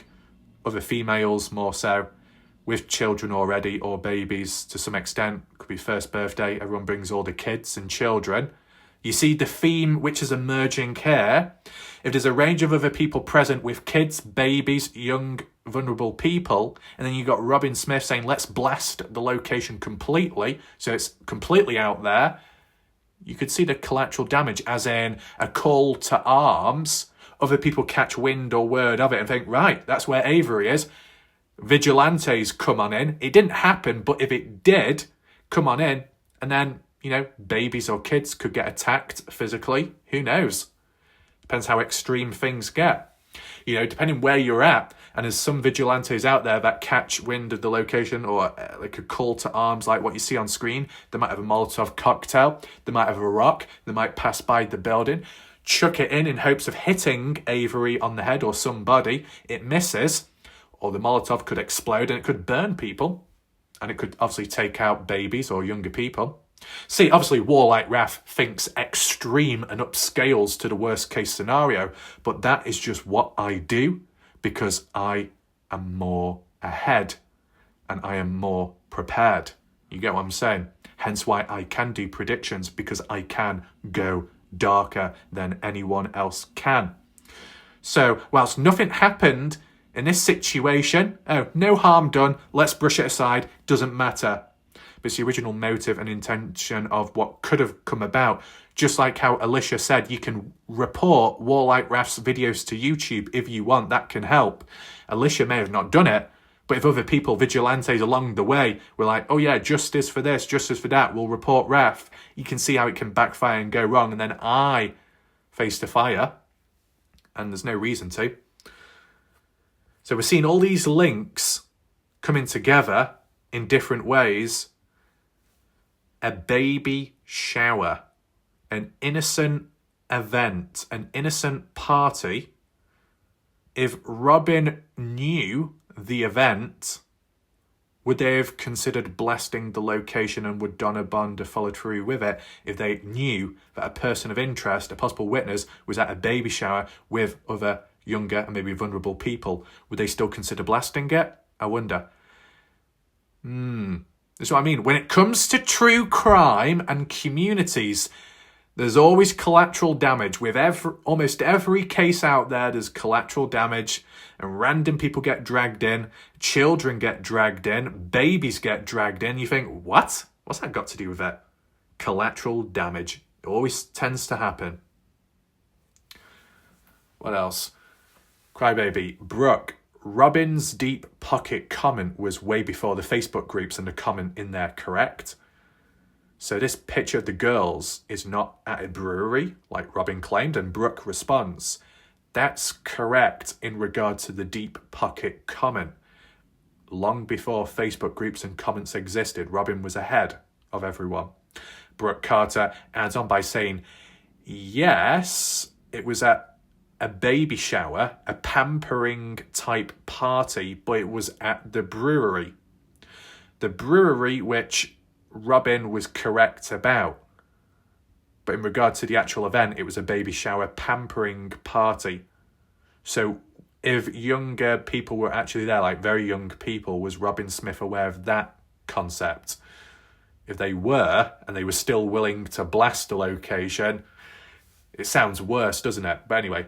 other females more so, with children already, or babies to some extent. Could be first birthday, everyone brings all the kids and children. You see the theme which is emerging here. If there's a range of other people present with kids, babies, young, vulnerable people, and then you've got Robyn Smith saying, let's blast the location completely, so it's completely out there, you could see the collateral damage, as in a call to arms. Other people catch wind or word of it and think, right, that's where Avery is. Vigilantes come on in. It didn't happen, but if it did, come on in, and then, you know, babies or kids could get attacked physically. Who knows? Depends how extreme things get. You know, depending where you're at. And there's some vigilantes out there that catch wind of the location, or like a call to arms like what you see on screen. They might have a Molotov cocktail. They might have a rock. They might pass by the building, chuck it in hopes of hitting Avery on the head or somebody. It misses. Or the Molotov could explode and it could burn people. And it could obviously take out babies or younger people. See, obviously, Warlike Wrath thinks extreme and upscales to the worst case scenario, but that is just what I do because I am more ahead and I am more prepared. You get what I'm saying? Hence why I can do predictions, because I can go darker than anyone else can. So, whilst nothing happened in this situation, no harm done, let's brush it aside, doesn't matter. It's the original motive and intention of what could have come about. Just like how Alicia said, you can report Warlike Wrath's videos to YouTube if you want. That can help. Alicia may have not done it, but if other people, vigilantes along the way, were like, oh yeah, justice for this, justice for that, we'll report Wrath, you can see how it can backfire and go wrong, and then I face the fire, and there's no reason to. So we're seeing all these links coming together in different ways. A baby shower, an innocent event, an innocent party. If Robyn knew the event, Would they have considered blasting the location, and would Donna Bond have followed through with it if they knew that a person of interest, a possible witness, was at a baby shower with other younger and maybe vulnerable people? Would they still consider blasting it? I wonder. That's what I mean. When it comes to true crime and communities, there's always collateral damage. With almost every case out there, there's collateral damage, and random people get dragged in, children get dragged in, babies get dragged in. You think, what? What's that got to do with it? Collateral damage. It always tends to happen. What else? Crybaby. Brooke. Robyn's deep pocket comment was way before the Facebook groups and the comment in there, correct? So this picture of the girls is not at a brewery, like Robyn claimed, and Brooke responds, that's correct in regard to the deep pocket comment. Long before Facebook groups and comments existed, Robyn was ahead of everyone. Brooke Carter adds on by saying, yes, it was at a baby shower, a pampering type party, but it was at the brewery. The brewery which Robyn was correct about. But in regard to the actual event, it was a baby shower pampering party. So if younger people were actually there, like very young people, was Robyn Smith aware of that concept? If they were, and they were still willing to blast the location, it sounds worse, doesn't it? But anyway,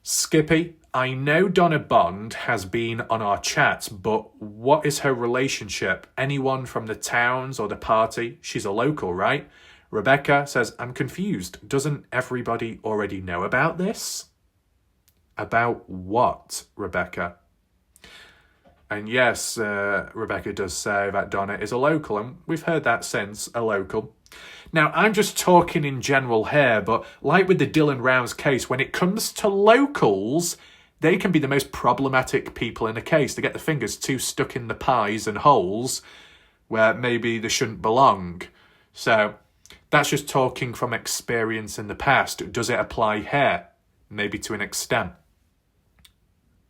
Skippy, I know Donna Bond has been on our chats, but what is her relationship? Anyone from the towns or the party? She's a local, right? Rebecca says, I'm confused. Doesn't everybody already know about this? About what, Rebecca? And yes, Rebecca does say that Donna is a local, and we've heard that since, a local. Now, I'm just talking in general here, but like with the Dylan Rouse case, when it comes to locals, they can be the most problematic people in a case. They get their fingers too stuck in the pies and holes where maybe they shouldn't belong. So that's just talking from experience in the past. Does it apply here? Maybe to an extent.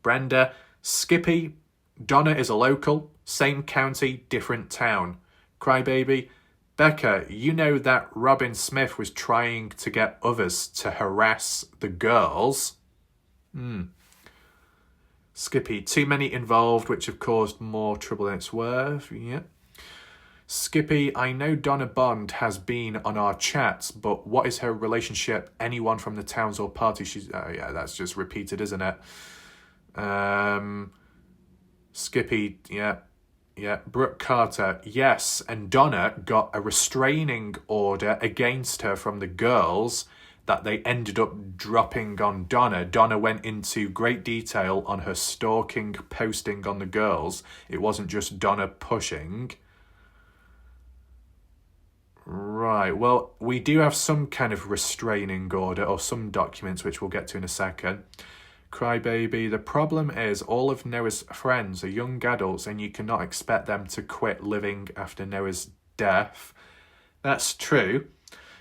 Brenda, Skippy, Donna is a local, same county, different town. Crybaby, Becca, you know that Robyn Smith was trying to get others to harass the girls. Skippy, too many involved, which have caused more trouble than it's worth. Yeah. Skippy, I know Donna Bond has been on our chats, but what is her relationship? Anyone from the towns or party? She's yeah, that's just repeated, isn't it? Skippy, yeah. Brooke Carter, yes, and Donna got a restraining order against her from the girls that they ended up dropping on Donna. Donna went into great detail on her stalking, posting on the girls. It wasn't just Donna pushing. Right, well, we do have some kind of restraining order or some documents, which we'll get to in a second. Crybaby, the problem is all of Noah's friends are young adults and you cannot expect them to quit living after Noah's death. That's true.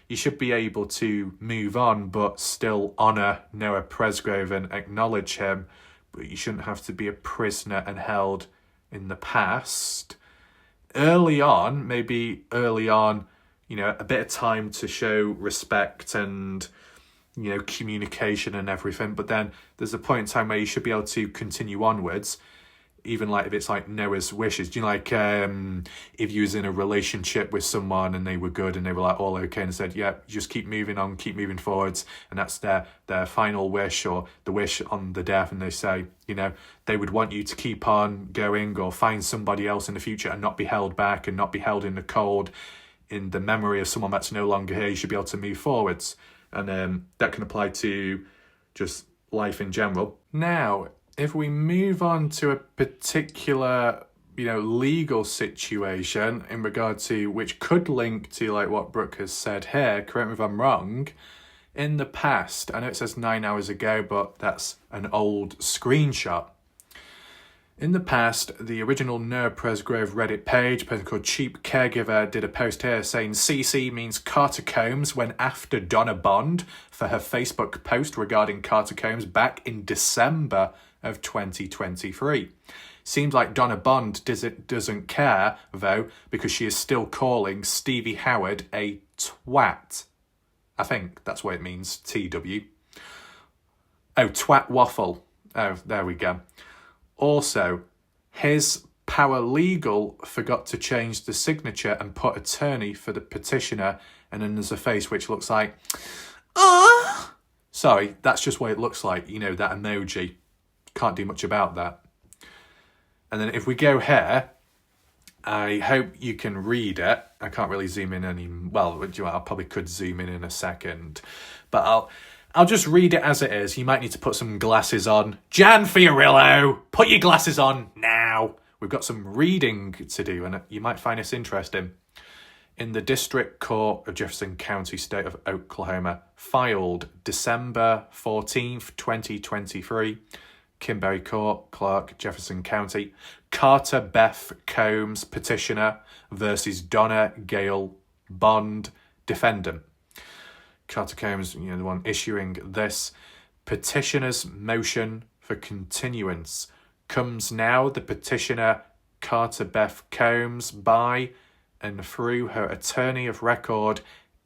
You should be able to move on but still honour Noah Presgrove and acknowledge him, but you shouldn't have to be a prisoner and held in the past. Maybe early on, a bit of time to show respect and communication and everything, but then there's a point in time where you should be able to continue onwards, even like if it's like Noah's wishes. If you was in a relationship with someone and they were good and they were like all okay and said, yeah, just keep moving on, keep moving forwards, and that's their final wish or the wish on the death, and they say, they would want you to keep on going or find somebody else in the future and not be held back and not be held in the cold in the memory of someone that's no longer here. You should be able to move forwards. And that can apply to just life in general. Now, if we move on to a particular, legal situation in regard to which could link to like what Brooke has said here, correct me if I'm wrong, in the past, I know it says 9 hours ago, but that's an old screenshot. In the past, the original Noah Presgrove Reddit page, a person called Cheap Caregiver, did a post here saying CC means Carter Combs went after Donna Bond for her Facebook post regarding Carter Combs back in December of 2023. Seems like Donna Bond doesn't care, though, because she is still calling Stevie Howard a twat. I think that's what it means, TW. Oh, twat waffle. Oh, there we go. Also, his paralegal forgot to change the signature and put attorney for the petitioner, and then there's a face which looks like, ah. Sorry, that's just what it looks like, you know, that emoji. Can't do much about that. And then if we go here, I hope you can read it. I can't really zoom in any, well, I probably could zoom in a second, but I'll just read it as it is. You might need to put some glasses on. Jan Fiorillo, put your glasses on now. We've got some reading to do, and you might find this interesting. In the District Court of Jefferson County, State of Oklahoma, filed December 14th, 2023, Kimberly Court, Clark, Jefferson County, Carter Beth Combs, petitioner, versus Donna Gail Bond, defendant. Carter Combs, you know, the one issuing this. Petitioner's motion for continuance comes now the petitioner Carter Beth Combs by and through her attorney of record,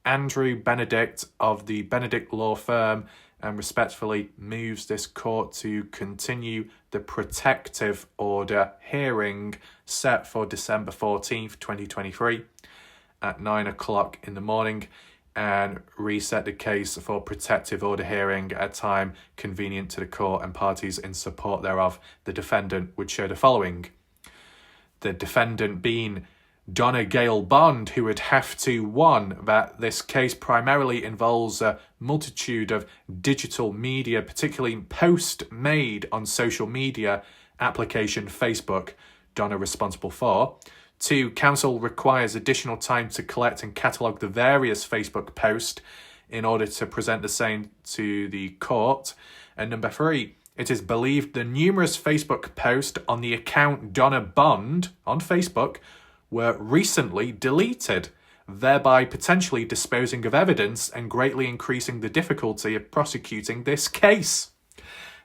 Andrew Benedict of the Benedict Law Firm, and respectfully moves this court to continue the protective order hearing set for December 14th, 2023 at 9 o'clock in the morning, and reset the case for protective order hearing at a time convenient to the court and parties in support thereof. The defendant would show the following. The defendant being Donna Gail Bond, who would have to, one, that this case primarily involves a multitude of digital media, particularly posts made on social media application Facebook, Donna responsible for. Two, counsel requires additional time to collect and catalogue the various Facebook posts in order to present the same to the court. And number three, it is believed the numerous Facebook posts on the account Donna Bond on Facebook were recently deleted, thereby potentially disposing of evidence and greatly increasing the difficulty of prosecuting this case.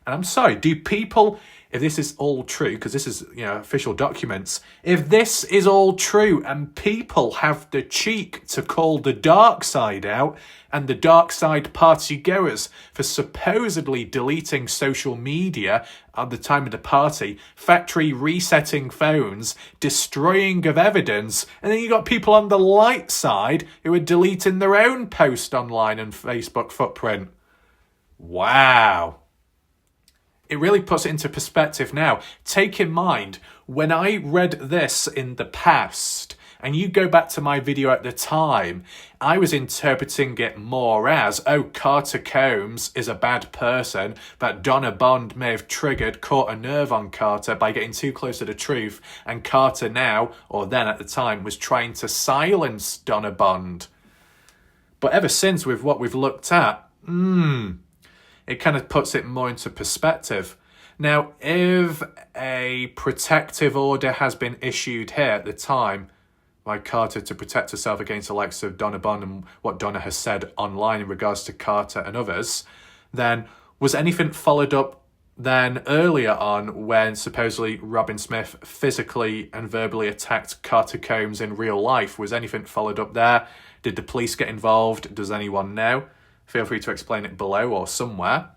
And I'm sorry, do people, if this is all true, because this is, you know, official documents, if this is all true and people have the cheek to call the dark side out and the dark side party goers for supposedly deleting social media at the time of the party, factory resetting phones, destroying of evidence, and then you got people on the light side who are deleting their own post online and Facebook footprint. Wow. It really puts it into perspective now. Take in mind, when I read this in the past, and you go back to my video at the time, I was interpreting it more as, oh, Carter Combs is a bad person, that Donna Bond may have caught a nerve on Carter by getting too close to the truth, and Carter now, or then at the time, was trying to silence Donna Bond. But ever since, with what we've looked at, it kind of puts it more into perspective. Now, if a protective order has been issued here at the time by Carter to protect herself against the likes of Donna Bond and what Donna has said online in regards to Carter and others, then was anything followed up then earlier on when supposedly Robyn Smith physically and verbally attacked Carter Combs in real life? Was anything followed up there? Did the police get involved? Does anyone know? Feel free to explain it below or somewhere.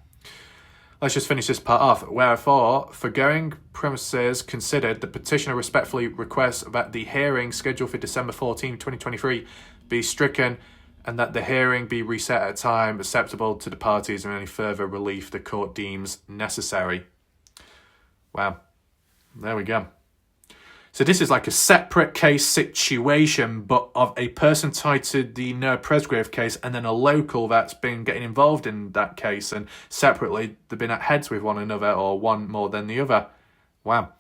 Let's just finish this part off. Wherefore, foregoing premises considered, the petitioner respectfully requests that the hearing scheduled for December 14, 2023 be stricken and that the hearing be reset at a time acceptable to the parties and any further relief the court deems necessary. Wow. There we go. So this is like a separate case situation, but of a person tied to the Noah Presgrave case and then a local that's been getting involved in that case, and separately they've been at heads with one another or one more than the other. Wow.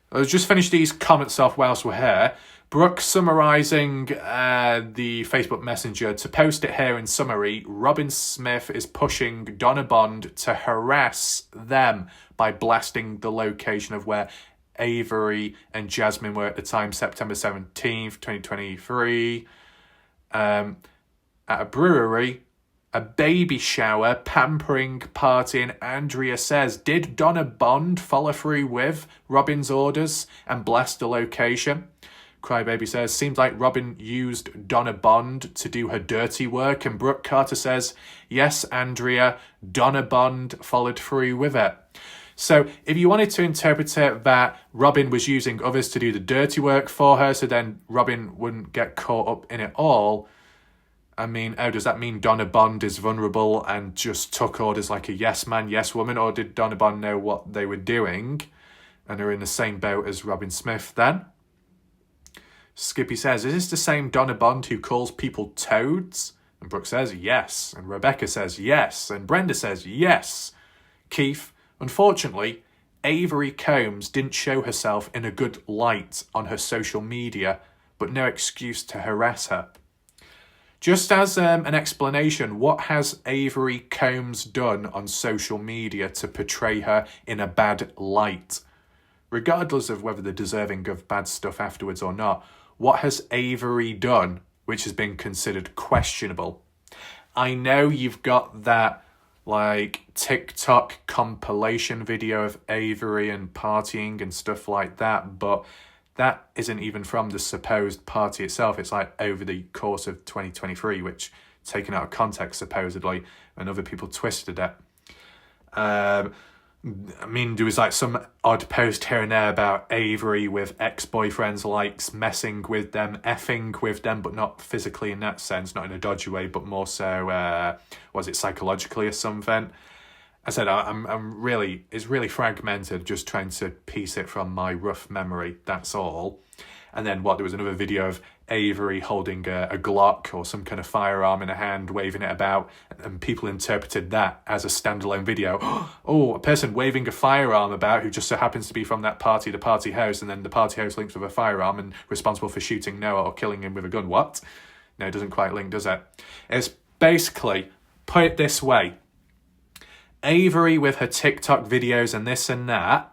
I'll just finish these comments off whilst we're here. Brooke summarising the Facebook Messenger. To post it here in summary, Robyn Smith is pushing Donna Bond to harass them by blasting the location of where Avery and Jasmine were at the time, September 17th, 2023, at a brewery A baby shower, pampering party, and Andrea says, did Donna Bond follow through with Robyn's orders and bless the location? Crybaby says, seems like Robyn used Donna Bond to do her dirty work. And Brooke Carter says, yes, Andrea, Donna Bond followed through with it. So if you wanted to interpret it that Robyn was using others to do the dirty work for her, so then Robyn wouldn't get caught up in it all, I mean, does that mean Donna Bond is vulnerable and just took orders like a yes man, yes woman? Or did Donna Bond know what they were doing and are in the same boat as Robyn Smith then? Skippy says, is this the same Donna Bond who calls people toads? And Brooke says, yes. And Rebecca says, yes. And Brenda says, yes. Keith, unfortunately, Avery Combs didn't show herself in a good light on her social media, but no excuse to harass her. Just as an explanation, what has Avery Combs done on social media to portray her in a bad light? Regardless of whether they're deserving of bad stuff afterwards or not, what has Avery done which has been considered questionable? I know you've got that TikTok compilation video of Avery and partying and stuff like that, but that isn't even from the supposed party itself. It's over the course of 2023, which, taken out of context, supposedly, and other people twisted it. There was some odd post here and there about Avery with ex-boyfriends, messing with them, effing with them, but not physically in that sense, not in a dodgy way, but more so, psychologically or something. I said, it's really fragmented, just trying to piece it from my rough memory, that's all. And then there was another video of Avery holding a Glock or some kind of firearm in a hand, waving it about, and people interpreted that as a standalone video. Oh, a person waving a firearm about who just so happens to be from that party, the party host, and then the party host links with a firearm and responsible for shooting Noah or killing him with a gun. What? No, it doesn't quite link, does it? It's basically, put it this way, Avery with her TikTok videos and this and that,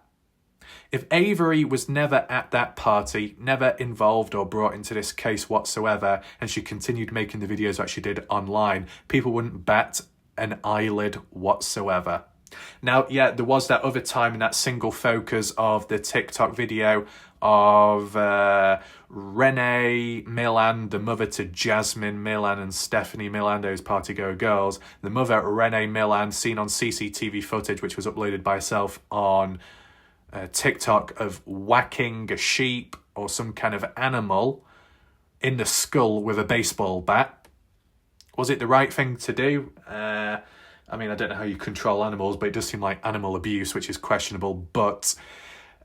if Avery was never at that party, never involved or brought into this case whatsoever, and she continued making the videos that she did online, people wouldn't bat an eyelid whatsoever. Now, yeah, there was that other time in that single focus of the TikTok video of Renee Milan, the mother to Jasmine Milan and Stephanie Milan, those partygoer girls. The mother, Renee Milan, seen on CCTV footage, which was uploaded by herself on TikTok, of whacking a sheep or some kind of animal in the skull with a baseball bat. Was it the right thing to do? I don't know how you control animals, but it does seem like animal abuse, which is questionable. But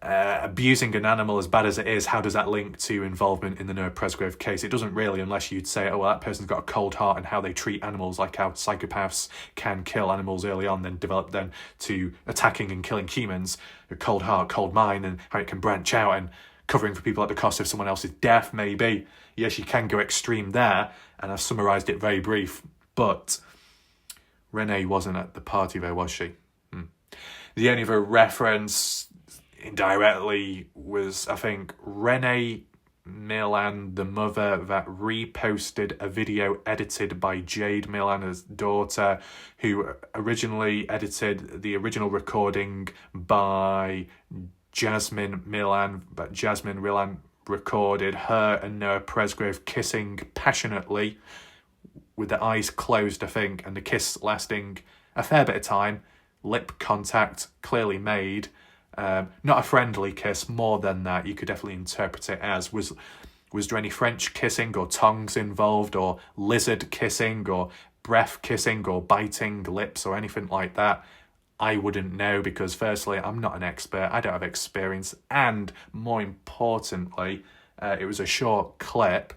abusing an animal, as bad as it is, how does that link to involvement in the Noah Presgrove case? It doesn't really, unless you'd say, oh, well, that person's got a cold heart, and how they treat animals, like how psychopaths can kill animals early on, then develop then to attacking and killing humans. A cold heart, cold mind, and how it can branch out and covering for people at the cost of someone else's death, maybe. Yes, you can go extreme there, and I've summarised it very brief, but Renee wasn't at the party though, was she? The only other reference indirectly was, I think, Renee Milan, the mother, that reposted a video edited by Jade Milan's daughter, who originally edited the original recording by Jasmine Milan, but Jasmine Milan recorded her and Noah Presgrove kissing passionately with their eyes closed, I think, and the kiss lasting a fair bit of time, lip contact clearly made. Not a friendly kiss, more than that. You could definitely interpret it as, was there any French kissing or tongues involved, or lizard kissing or breath kissing or biting lips or anything like that? I wouldn't know, because firstly, I'm not an expert, I don't have experience, and more importantly, it was a short clip,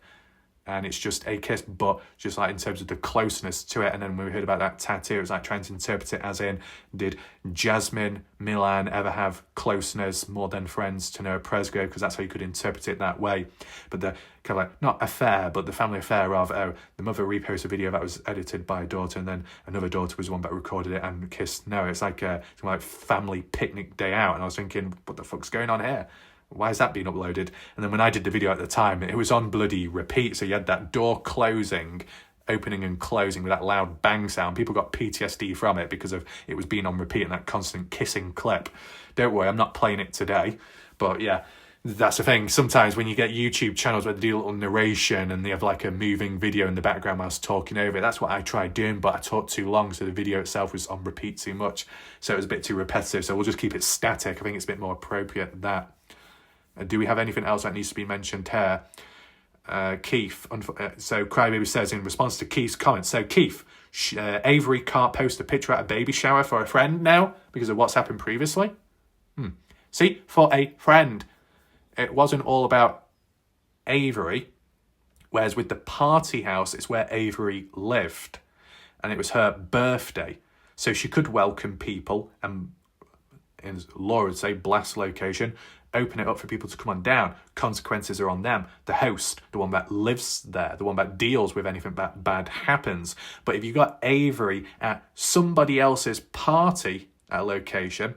and it's just a kiss, but just in terms of the closeness to it. And then when we heard about that tattoo, it was trying to interpret it as in, did Jasmine Milan ever have closeness, more than friends, to Noah Presgrove? Because that's how you could interpret it that way. But the kind of not affair, but the family affair of, the mother reposted a video that was edited by a daughter, and then another daughter was the one that recorded it and kissed Noah. It's like family picnic day out. And I was thinking, what the fuck's going on here? Why is that being uploaded? And then when I did the video at the time, it was on bloody repeat. So you had that door closing, opening and closing with that loud bang sound. People got PTSD from it because of it was being on repeat and that constant kissing clip. Don't worry, I'm not playing it today. But yeah, that's the thing. Sometimes when you get YouTube channels where they do a little narration and they have like a moving video in the background whilst talking over it, that's what I tried doing, but I talked too long, so the video itself was on repeat too much. So it was a bit too repetitive, so we'll just keep it static. I think it's a bit more appropriate than that. Do we have anything else that needs to be mentioned here? Keith, so Crybaby says in response to Keith's comments, so Keith, Avery can't post a picture at a baby shower for a friend now because of what's happened previously? See, for a friend. It wasn't all about Avery, whereas with the party house, it's where Avery lived, and it was her birthday. So she could welcome people and, in law would say, blast location, open it up for people to come on down. Consequences are on them. The host, the one that lives there, the one that deals with anything that bad happens. But if you got Avery at somebody else's party at a location,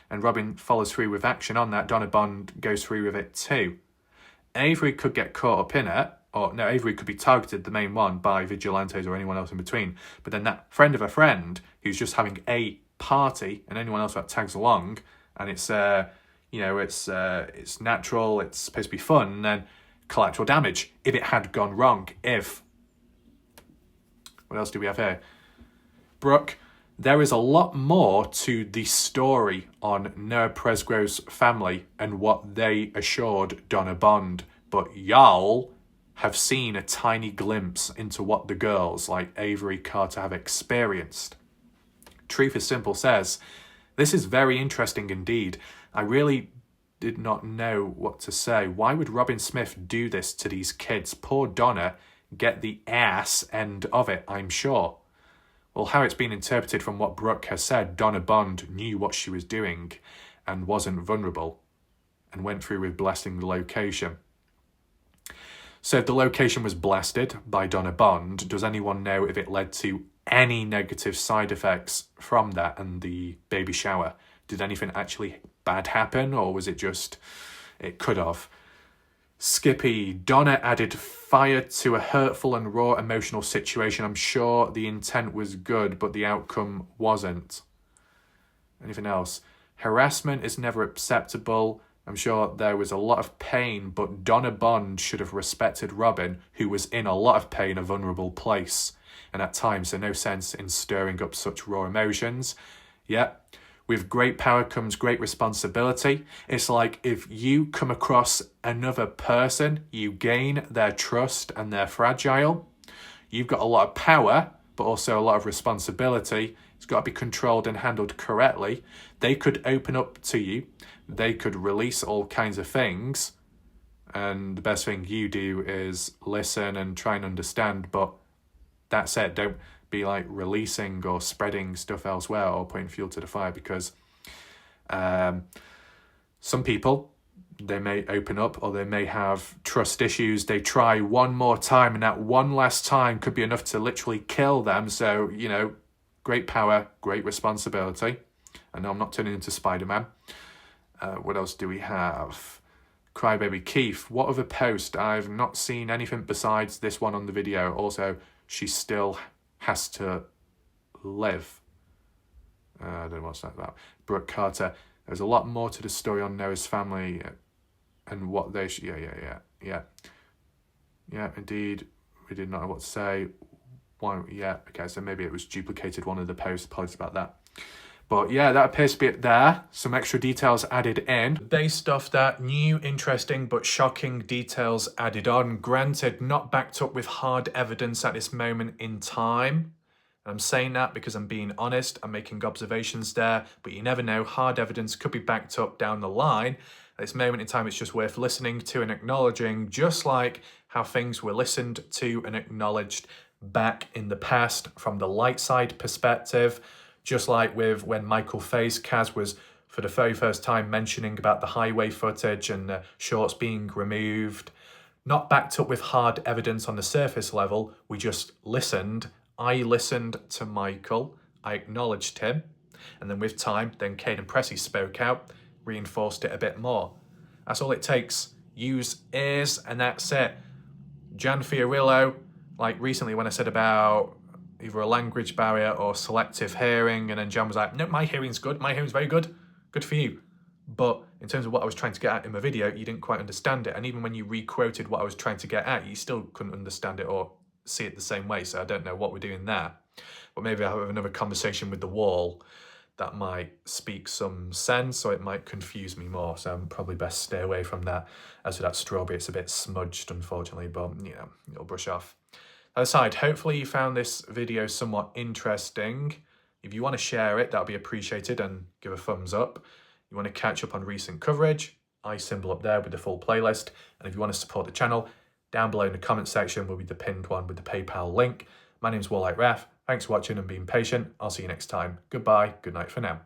and Robyn follows through with action on that, Donna Bond goes through with it too. Avery could get caught up in it, or no, Avery could be targeted, the main one, by vigilantes or anyone else in between. But then that friend of a friend who's just having a party, and anyone else that tags along, and it's it's natural, it's supposed to be fun, and then collateral damage if it had gone wrong. What else do we have here? Brooke. There is a lot more to the story on Noah Presgrove's family and what they assured Donna Bond, but y'all have seen a tiny glimpse into what the girls like Avery Carter have experienced. Truth is Simple says, this is very interesting indeed. I really did not know what to say. Why would Robyn Smith do this to these kids? Poor Donna get the ass end of it, I'm sure. Well, how it's been interpreted from what Brooke has said, Donna Bond knew what she was doing and wasn't vulnerable and went through with blasting the location. So if the location was blasted by Donna Bond, does anyone know if it led to any negative side effects from that and the baby shower? Did anything actually bad happen, or was it just, it could have? Skippy, Donna added fire to a hurtful and raw emotional situation. I'm sure the intent was good, but the outcome wasn't. Anything else? Harassment is never acceptable. I'm sure there was a lot of pain, but Donna Bond should have respected Robyn, who was in a lot of pain, a vulnerable place. And at times, there's no sense in stirring up such raw emotions. Yeah. With great power comes great responsibility. It's like if you come across another person, you gain their trust and they're fragile. You've got a lot of power, but also a lot of responsibility. It's got to be controlled and handled correctly. They could open up to you. They could release all kinds of things. And the best thing you do is listen and try and understand. But that's it. Don't be like releasing or spreading stuff elsewhere or putting fuel to the fire, because some people, they may open up or they may have trust issues. They try one more time, and that one last time could be enough to literally kill them. So, great power, great responsibility. I know I'm not turning into Spider-Man. What else do we have? Crybaby Keith, what other post? I've not seen anything besides this one on the video. Also, she still has to live. I don't know what's that about. Brooke Carter, there's a lot more to the story on Noah's family and what they should... Yeah, indeed. We did not know what to say. Why? Yeah, okay, so maybe it was duplicated one of the posts. Apologies about that. But yeah, that appears to be it there. Some extra details added in. Based off that, new, interesting, but shocking details added on. Granted, not backed up with hard evidence at this moment in time. And I'm saying that because I'm being honest. I'm making observations there. But you never know. Hard evidence could be backed up down the line. At this moment in time, it's just worth listening to and acknowledging, just like how things were listened to and acknowledged back in the past from the light side perspective. Just like with when Michael Faye's Kaz was for the very first time mentioning about the highway footage and the shorts being removed. Not backed up with hard evidence on the surface level. We just listened. I listened to Michael. I acknowledged him. And then with time, then Caden Pressey spoke out, reinforced it a bit more. That's all it takes. Use ears and that's it. Jan Fiorillo, Like recently when I said about either a language barrier or selective hearing, and then Jan was like, no, my hearing's good, my hearing's very good, good for you. But in terms of what I was trying to get at in my video, you didn't quite understand it. And even when you re-quoted what I was trying to get at, you still couldn't understand it or see it the same way. So I don't know what we're doing there. But maybe I'll have another conversation with the wall that might speak some sense, or it might confuse me more. So I'm probably best stay away from that. As for that strawberry, it's a bit smudged, unfortunately, but you know, it'll brush off. That aside, hopefully you found this video somewhat interesting. If you want to share it, that'll be appreciated, and give a thumbs up. You want to catch up on recent coverage, I symbol up there with the full playlist. And if you want to support the channel, down below in the comment section will be the pinned one with the PayPal link. My name's Warlike Ref. Thanks for watching and being patient. I'll see you next time. Goodbye. Good night for now.